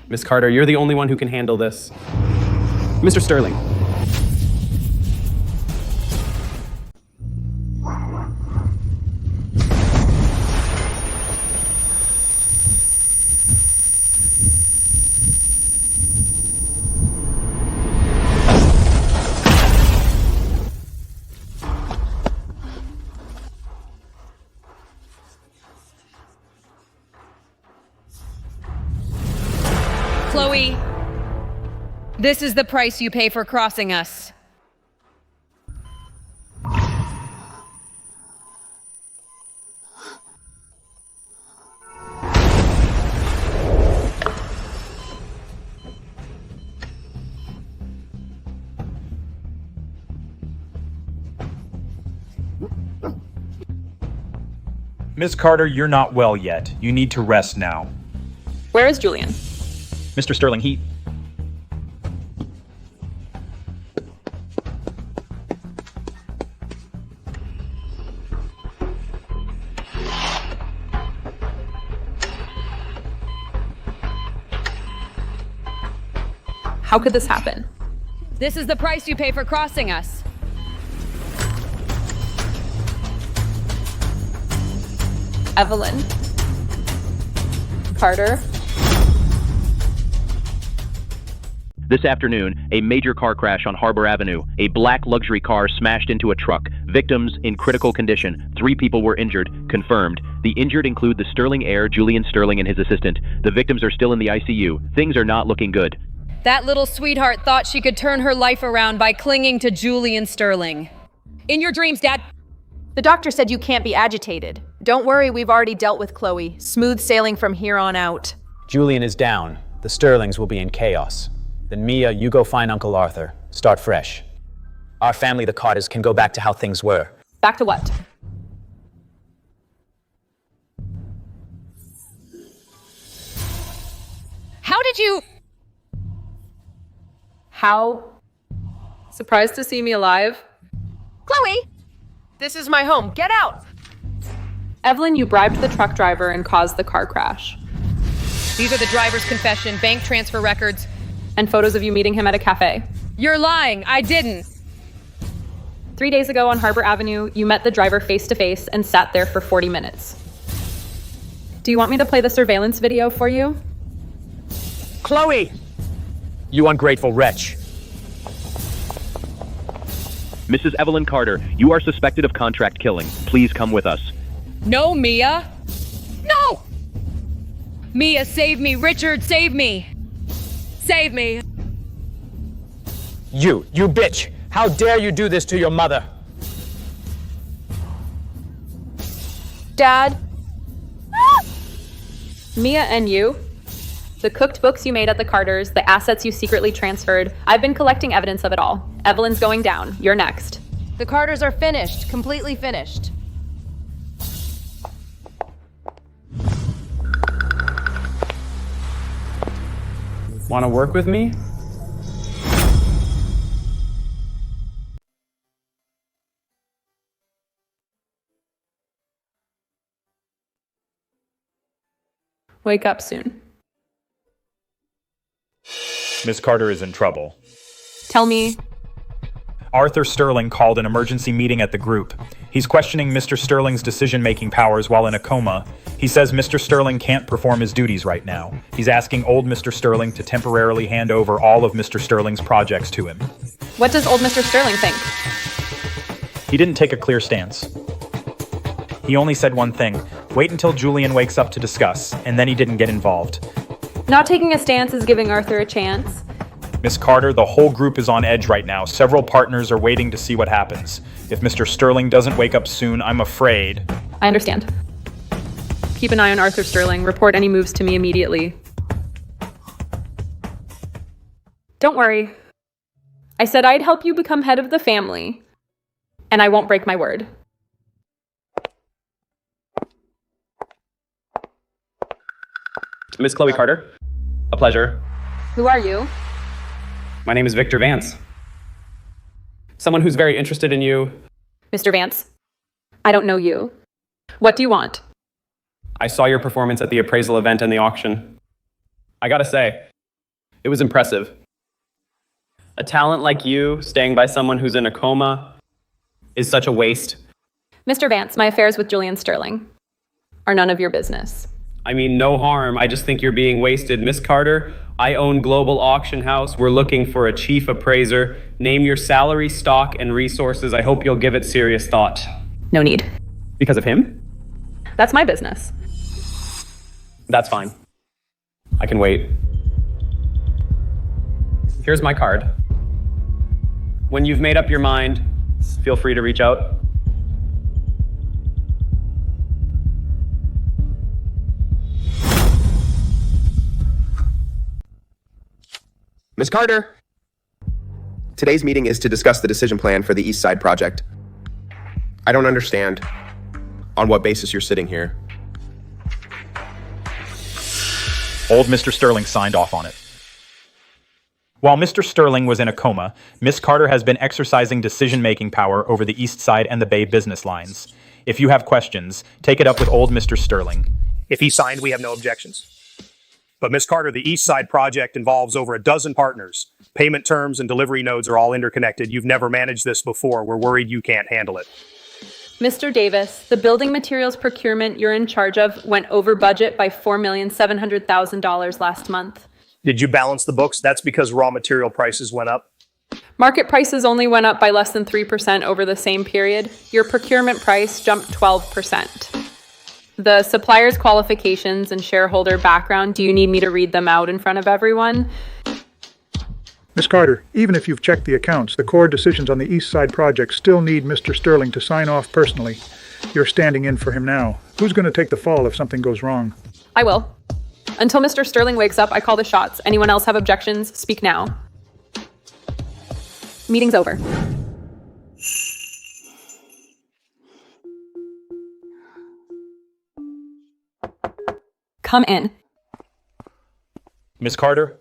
Miss Carter, you're the only one who can handle this. Mr. Sterling. Chloe, this is the price you pay for crossing us. Miss Carter, you're not well yet. You need to rest now. Where is Julian? Mr. Sterling, he... How could this happen? This is the price you pay for crossing us. Evelyn. Carter. This afternoon, a major car crash on Harbor Avenue. A black luxury car smashed into a truck. Victims in critical condition. 3 people were injured. Confirmed. The injured include the Sterling heir, Julian Sterling, and his assistant. The victims are still in the ICU. Things are not looking good. That little sweetheart thought she could turn her life around by clinging to Julian Sterling. In your dreams, Dad. The doctor said you can't be agitated. Don't worry, we've already dealt with Chloe. Smooth sailing from here on out. Julian is down. The Sterlings will be in chaos. Then Mia, you go find Uncle Arthur. Start fresh. Our family, the Carters, can go back to how things were. Back to what? How did you... How? Surprised to see me alive? Chloe! This is my home. Get out! Evelyn, you bribed the truck driver and caused the car crash. These are the driver's confession, bank transfer records. And photos of you meeting him at a cafe. You're lying. I didn't. 3 days ago on Harbor Avenue, you met the driver face to face and sat there for 40 minutes. Do you want me to play the surveillance video for you? Chloe! You ungrateful wretch. Mrs. Evelyn Carter, you are suspected of contract killing. Please come with us. No, Mia. No! Mia, save me. Richard, save me. Save me. You bitch! How dare you do this to your mother? Dad? Mia and you? The cooked books you made at the Carters, the assets you secretly transferred. I've been collecting evidence of it all. Evelyn's going down. You're next. The Carters are finished. Completely finished. Want to work with me? Wake up soon. Miss Carter is in trouble. Tell me. Arthur Sterling called an emergency meeting at the group. He's questioning Mr. Sterling's decision-making powers while in a coma. He says Mr. Sterling can't perform his duties right now. He's asking old Mr. Sterling to temporarily hand over all of Mr. Sterling's projects to him. What does old Mr. Sterling think? He didn't take a clear stance. He only said one thing: wait until Julian wakes up to discuss, and then he didn't get involved. Not taking a stance is giving Arthur a chance. Miss Carter, the whole group is on edge right now. Several partners are waiting to see what happens. If Mr. Sterling doesn't wake up soon, I'm afraid. I understand. Keep an eye on Arthur Sterling. Report any moves to me immediately. Don't worry. I said I'd help you become head of the family. And I won't break my word. Miss Chloe Carter, a pleasure. Who are you? My name is Victor Vance. Someone who's very interested in you. Mr. Vance, I don't know you. What do you want? I saw your performance at the appraisal event and the auction. I gotta say, it was impressive. A talent like you, staying by someone who's in a coma, is such a waste. Mr. Vance, my affairs with Julian Sterling are none of your business. I mean, no harm. I just think you're being wasted. Miss Carter, I own Global Auction House. We're looking for a chief appraiser. Name your salary, stock, and resources. I hope you'll give it serious thought. No need. Because of him? That's my business. That's fine. I can wait. Here's my card. When you've made up your mind, feel free to reach out. Ms. Carter! Today's meeting is to discuss the decision plan for the East Side project. I don't understand on what basis you're sitting here. Old Mr. Sterling signed off on it. While Mr. Sterling was in a coma, Miss Carter has been exercising decision-making power over the East Side and the Bay business lines. If you have questions, take it up with old Mr. Sterling. If he signed, we have no objections. But Ms. Carter, the East Side project involves over a dozen partners. Payment terms and delivery nodes are all interconnected. You've never managed this before. We're worried you can't handle it. Mr. Davis, the building materials procurement you're in charge of went over budget by $4,700,000 last month. Did you balance the books? That's because raw material prices went up. Market prices only went up by less than 3% over the same period. Your procurement price jumped 12%. The supplier's qualifications and shareholder background, do you need me to read them out in front of everyone? Miss Carter, even if you've checked the accounts, the core decisions on the East Side project still need Mr. Sterling to sign off personally. You're standing in for him now. Who's going to take the fall if something goes wrong? I will. Until Mr. Sterling wakes up, I call the shots. Anyone else have objections? Speak now. Meeting's over. Come in. Miss Carter,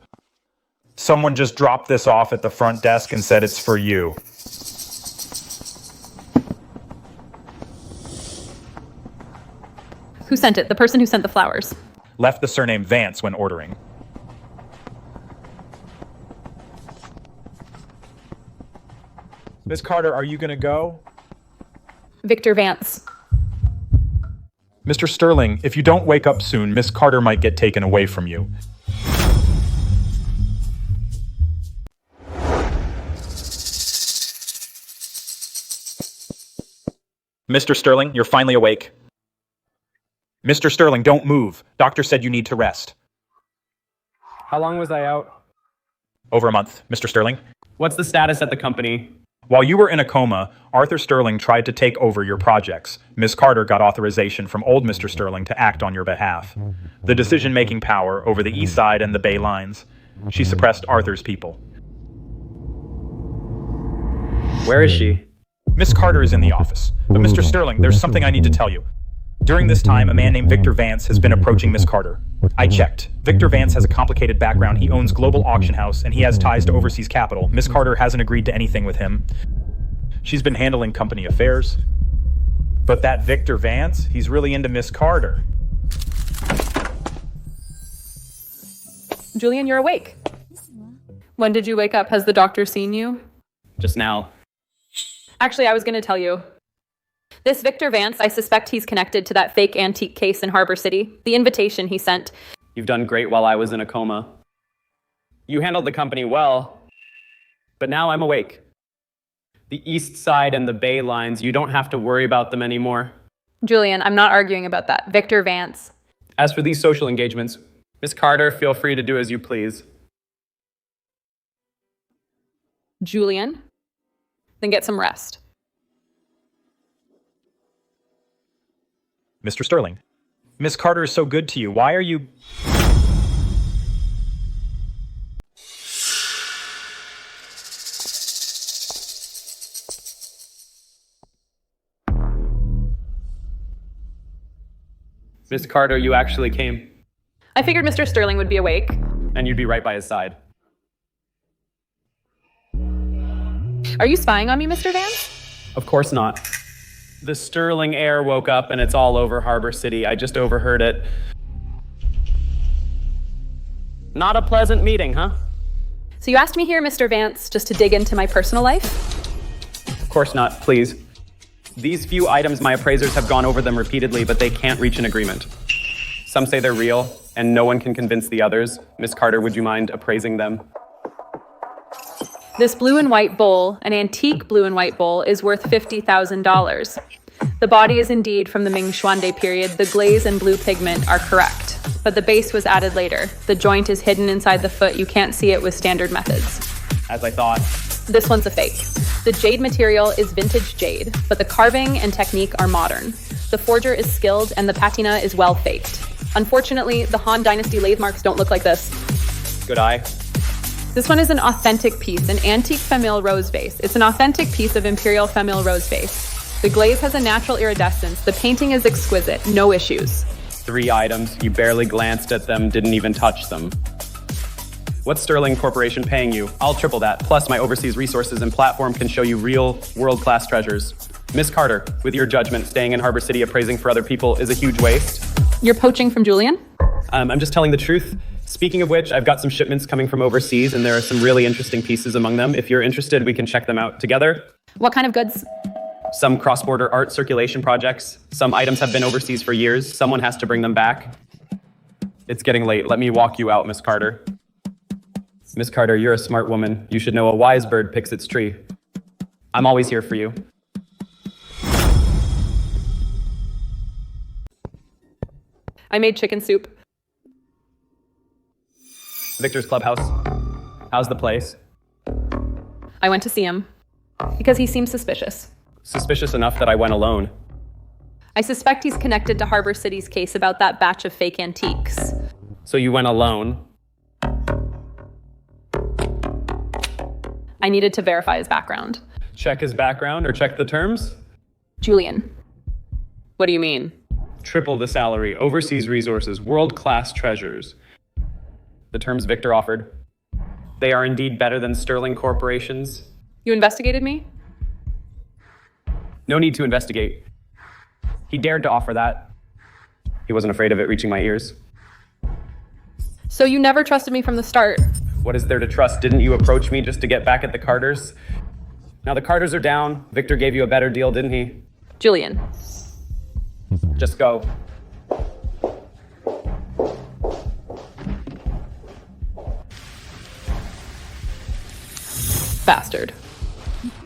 someone just dropped this off at the front desk and said it's for you. Who sent it? The person who sent the flowers. Left the surname Vance when ordering. Miss Carter, are you gonna go? Victor Vance. Mr. Sterling, if you don't wake up soon, Miss Carter might get taken away from you. Mr. Sterling, you're finally awake. Mr. Sterling, don't move. Doctor said you need to rest. How long was I out? Over a month, Mr. Sterling. What's the status at the company? While you were in a coma, Arthur Sterling tried to take over your projects. Miss Carter got authorization from old Mr. Sterling to act on your behalf. The decision-making power over the East Side and the Bay Lines. She suppressed Arthur's people. Where is she? Miss Carter is in the office. But Mr. Sterling, there's something I need to tell you. During this time, a man named Victor Vance has been approaching Miss Carter. I checked. Victor Vance has a complicated background. He owns Global Auction House, and he has ties to overseas capital. Miss Carter hasn't agreed to anything with him. She's been handling company affairs. But that Victor Vance, he's really into Miss Carter. Julian, you're awake. When did you wake up? Has the doctor seen you? Just now. Actually, I was going to tell you. This Victor Vance, I suspect he's connected to that fake antique case in Harbor City. The invitation he sent. You've done great while I was in a coma. You handled the company well, but now I'm awake. The East Side and the Bay Lines, you don't have to worry about them anymore. Julian, I'm not arguing about that. Victor Vance. As for these social engagements, Miss Carter, feel free to do as you please. Julian, then get some rest. Mr. Sterling, Miss Carter is so good to you. Why are you... Miss Carter, you actually came. I figured Mr. Sterling would be awake. And you'd be right by his side. Are you spying on me, Mr. Vance? Of course not. The Sterling heir woke up and it's all over Harbor City. I just overheard it. Not a pleasant meeting, huh? So you asked me here, Mr. Vance, just to dig into my personal life? Of course not, please. These few items, my appraisers have gone over them repeatedly, but they can't reach an agreement. Some say they're real, and no one can convince the others. Miss Carter, would you mind appraising them? This blue and white bowl, an antique blue and white bowl, is worth $50,000. The body is indeed from the Ming Xuande period. The glaze and blue pigment are correct, but the base was added later. The joint is hidden inside the foot. You can't see it with standard methods. As I thought. This one's a fake. The jade material is vintage jade, but the carving and technique are modern. The forger is skilled and the patina is well faked. Unfortunately, the Han Dynasty lathe marks don't look like this. Good eye. This one is an authentic piece, an antique famille rose vase. It's an authentic piece of imperial famille rose vase. The glaze has a natural iridescence. The painting is exquisite, no issues. 3 items, you barely glanced at them, didn't even touch them. What's Sterling Corporation paying you? I'll triple that, plus my overseas resources and platform can show you real, world-class treasures. Miss Carter, with your judgment, staying in Harbor City appraising for other people is a huge waste. You're poaching from Julian? I'm just telling the truth. Speaking of which, I've got some shipments coming from overseas, and there are some really interesting pieces among them. If you're interested, we can check them out together. What kind of goods? Some cross-border art circulation projects. Some items have been overseas for years. Someone has to bring them back. It's getting late. Let me walk you out, Miss Carter. Miss Carter, you're a smart woman. You should know a wise bird picks its tree. I'm always here for you. I made chicken soup. Victor's clubhouse. How's the place? I went to see him because he seems suspicious. Suspicious enough that I went alone. I suspect he's connected to Harbor City's case about that batch of fake antiques. So you went alone? I needed to verify his background. Check his background or check the terms? Julian. What do you mean? Triple the salary, overseas resources, world-class treasures. The terms Victor offered. They are indeed better than Sterling Corporation's. You investigated me? No need to investigate. He dared to offer that. He wasn't afraid of it reaching my ears. So you never trusted me from the start. What is there to trust? Didn't you approach me just to get back at the Carters? Now the Carters are down. Victor gave you a better deal, didn't he? Julian. Just go. Bastard.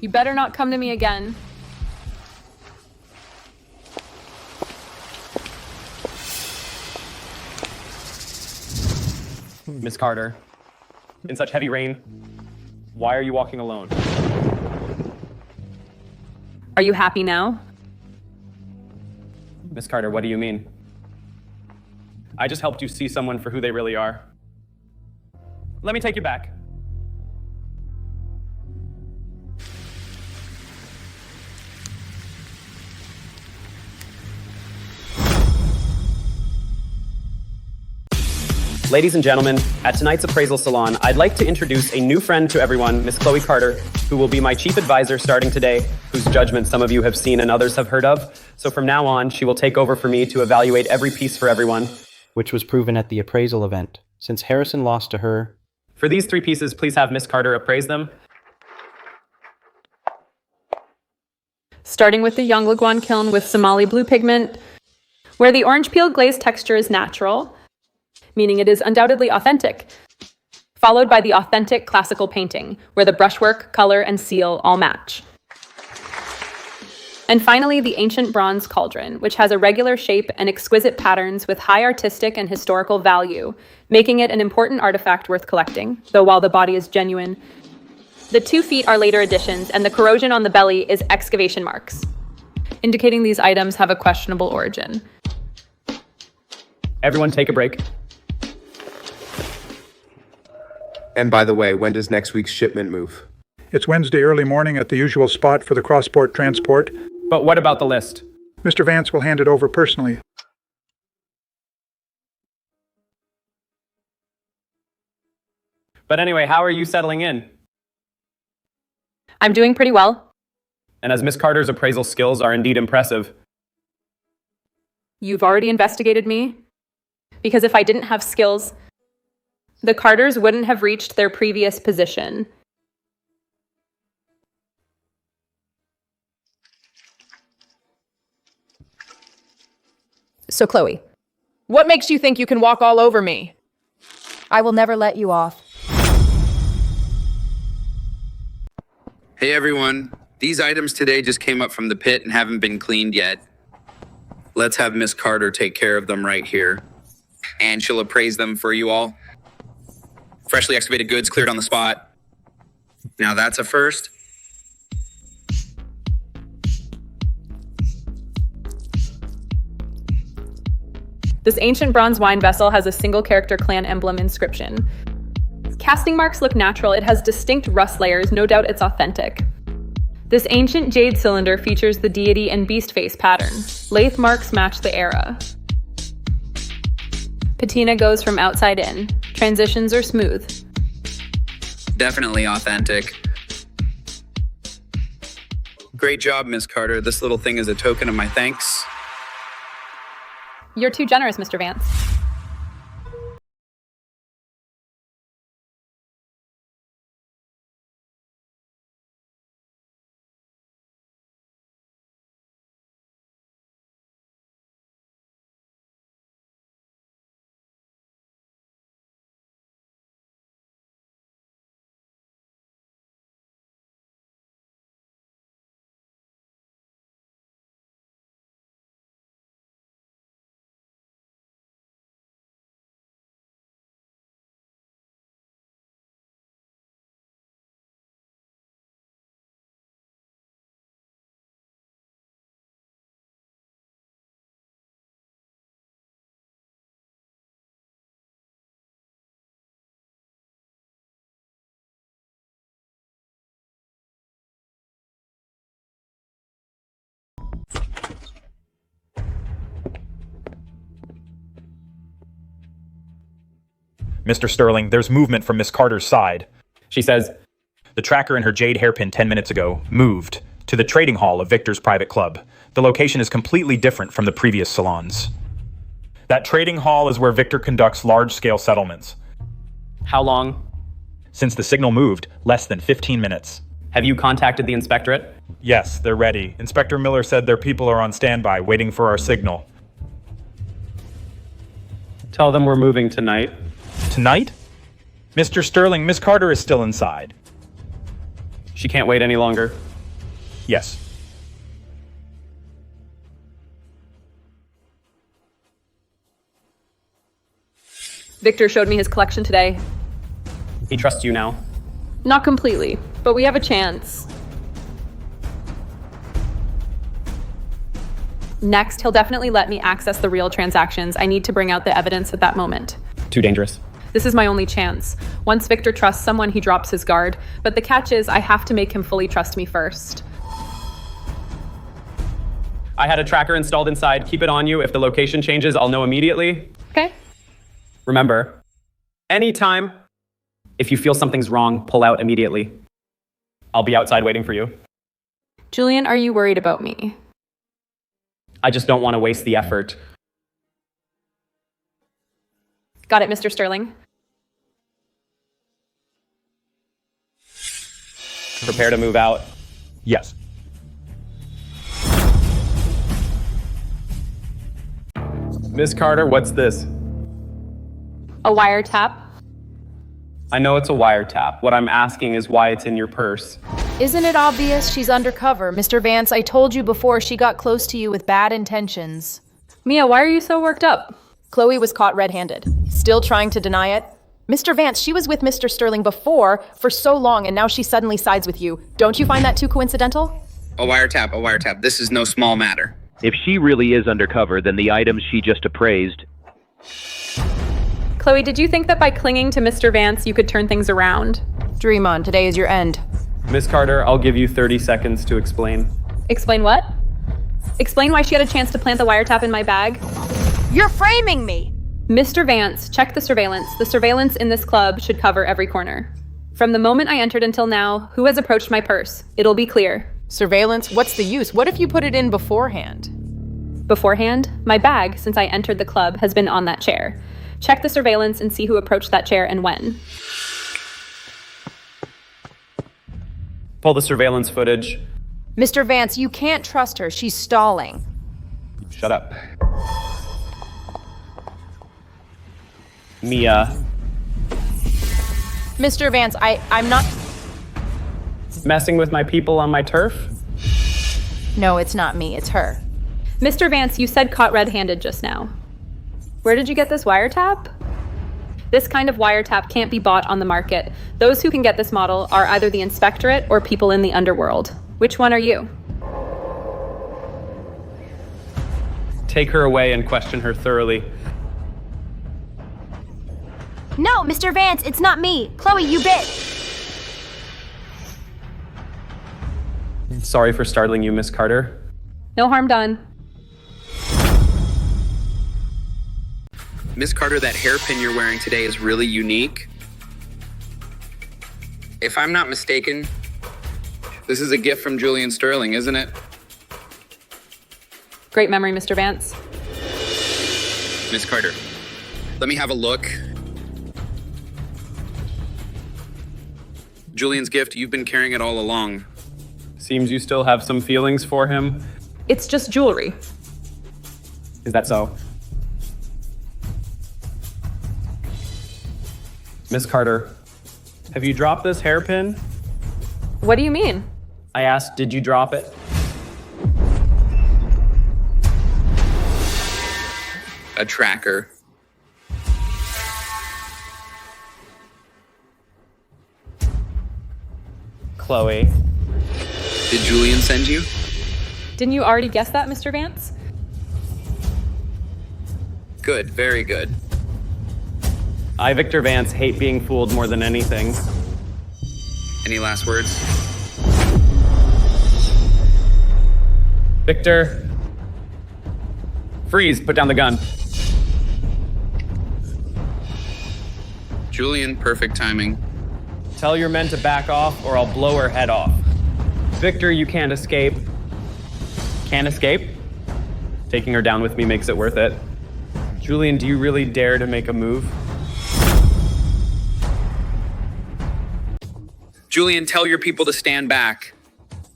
You better not come to me again. Miss Carter, in such heavy rain, why are you walking alone? Are you happy now? Miss Carter, what do you mean? I just helped you see someone for who they really are. Let me take you back. Ladies and gentlemen, at tonight's appraisal salon, I'd like to introduce a new friend to everyone, Miss Chloe Carter, who will be my chief advisor starting today, whose judgment some of you have seen and others have heard of. So from now on, she will take over for me to evaluate every piece for everyone. Which was proven at the appraisal event. Since Harrison lost to her... For these 3 pieces, please have Miss Carter appraise them. Starting with the Young Laguan kiln with Somali blue pigment, where the orange peel glaze texture is natural, meaning it is undoubtedly authentic, followed by the authentic classical painting, where the brushwork, color, and seal all match. And finally, the ancient bronze cauldron, which has a regular shape and exquisite patterns with high artistic and historical value, making it an important artifact worth collecting, though while the body is genuine. The 2 feet are later additions, and the corrosion on the belly is excavation marks, indicating these items have a questionable origin. Everyone take a break. And by the way, when does next week's shipment move? It's Wednesday early morning at the usual spot for the cross-port transport. But what about the list? Mr. Vance will hand it over personally. But anyway, how are you settling in? I'm doing pretty well. And as Miss Carter's appraisal skills are indeed impressive. You've already investigated me? Because if I didn't have skills, the Carters wouldn't have reached their previous position. So, Chloe, what makes you think you can walk all over me? I will never let you off. Hey everyone, these items today just came up from the pit and haven't been cleaned yet. Let's have Miss Carter take care of them right here. And she'll appraise them for you all. Freshly excavated goods cleared on the spot. Now that's a first. This ancient bronze wine vessel has a single character clan emblem inscription. Casting marks look natural. It has distinct rust layers. No doubt it's authentic. This ancient jade cylinder features the deity and beast face pattern. Lathe marks match the era. Patina goes from outside in. Transitions are smooth. Definitely authentic. Great job, Miss Carter. This little thing is a token of my thanks. You're too generous, Mr. Vance. Mr. Sterling, there's movement from Miss Carter's side. She says, the tracker in her jade hairpin 10 minutes ago moved to the trading hall of Victor's private club. The location is completely different from the previous salons. That trading hall is where Victor conducts large-scale settlements. how long? Since the signal moved, less than 15 minutes. Have you contacted the inspectorate? Yes, they're ready. Inspector Miller said their people are on standby, waiting for our signal. Tell them we're moving tonight. Tonight? Mr. Sterling, Miss Carter is still inside. She can't wait any longer. Yes. Victor showed me his collection today. He trusts you now. Not completely, but we have a chance. Next, he'll definitely let me access the real transactions. I need to bring out the evidence at that moment. Too dangerous. This is my only chance. Once Victor trusts someone, he drops his guard. But the catch is, I have to make him fully trust me first. I had a tracker installed inside. Keep it on you. If the location changes, I'll know immediately. Okay. Remember, anytime, if you feel something's wrong, pull out immediately. I'll be outside waiting for you. Julian, are you worried about me? I just don't want to waste the effort. Got it, Mr. Sterling. Prepare to move out. Yes. Miss Carter, what's this? A wiretap. I know it's a wiretap. What I'm asking is why it's in your purse. Isn't it obvious she's undercover? Mr. Vance, I told you before she got close to you with bad intentions. Mia, why are you so worked up? Chloe was caught red-handed. Still trying to deny it? Mr. Vance, she was with Mr. Sterling before for so long, and now she suddenly sides with you. Don't you find that too coincidental? A wiretap. This is no small matter. If she really is undercover, then the items she just appraised... Chloe, did you think that by clinging to Mr. Vance, you could turn things around? Dream on. Today is your end. Miss Carter, I'll give you 30 seconds to explain. Explain what? Explain why she had a chance to plant the wiretap in my bag? You're framing me! Mr. Vance, check the surveillance. The surveillance in this club should cover every corner. From the moment I entered until now, who has approached my purse? It'll be clear. Surveillance? What's the use? What if you put it in beforehand? Beforehand, my bag, since I entered the club, has been on that chair. Check the surveillance and see who approached that chair and when. Pull the surveillance footage. Mr. Vance, you can't trust her. She's stalling. Shut up. Mia. Mr. Vance, I'm not... Messing with my people on my turf? No, it's not me. It's her. Mr. Vance, you said caught red-handed just now. Where did you get this wiretap? This kind of wiretap can't be bought on the market. Those who can get this model are either the inspectorate or people in the underworld. Which one are you? Take her away and question her thoroughly. No, Mr. Vance, it's not me. Chloe, you bitch. Sorry for startling you, Miss Carter. No harm done. Miss Carter, that hairpin you're wearing today is really unique. If I'm not mistaken, this is a gift from Julian Sterling, isn't it? Great memory, Mr. Vance. Miss Carter, let me have a look. Julian's gift, you've been carrying it all along. Seems you still have some feelings for him. It's just jewelry. Is that so? Miss Carter, have you dropped this hairpin? What do you mean? I asked, did you drop it? A tracker. Chloe. Did Julian send you? Didn't you already guess that, Mr. Vance? Good, very good. I, Victor Vance, hate being fooled more than anything. Any last words? Victor. Freeze, put down the gun. Julian, perfect timing. Tell your men to back off or I'll blow her head off. Victor, you can't escape. Can't escape? Taking her down with me makes it worth it. Julian, do you really dare to make a move? Julian, tell your people to stand back.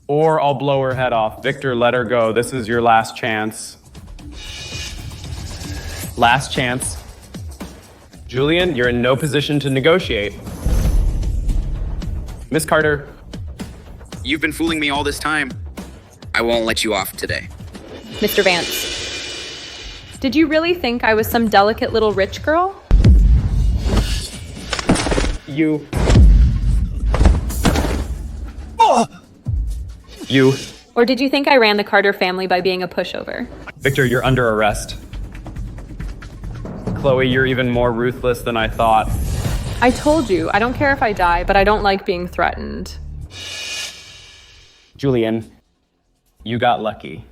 Or I'll blow her head off. Victor, let her go. This is your last chance. Last chance. Julian, you're in no position to negotiate. Miss Carter. You've been fooling me all this time. I won't let you off today. Mr. Vance, did you really think I was some delicate little rich girl? You. You. Or did you think I ran the Carter family by being a pushover? Victor, you're under arrest. Chloe, you're even more ruthless than I thought. I told you, I don't care if I die, but I don't like being threatened. Julian, you got lucky.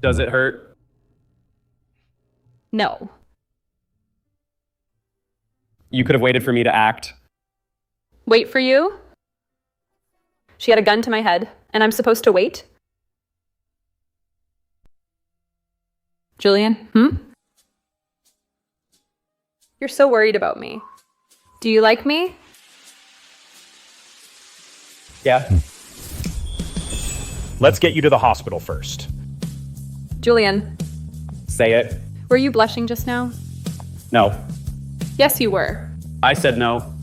Does it hurt? No. You could have waited for me to act. Wait for you? She had a gun to my head, and I'm supposed to wait? Julian? You're so worried about me. Do you like me? Yeah. Let's get you to the hospital first. Julian, Say it. were you blushing just now? No. Yes, you were. I said no.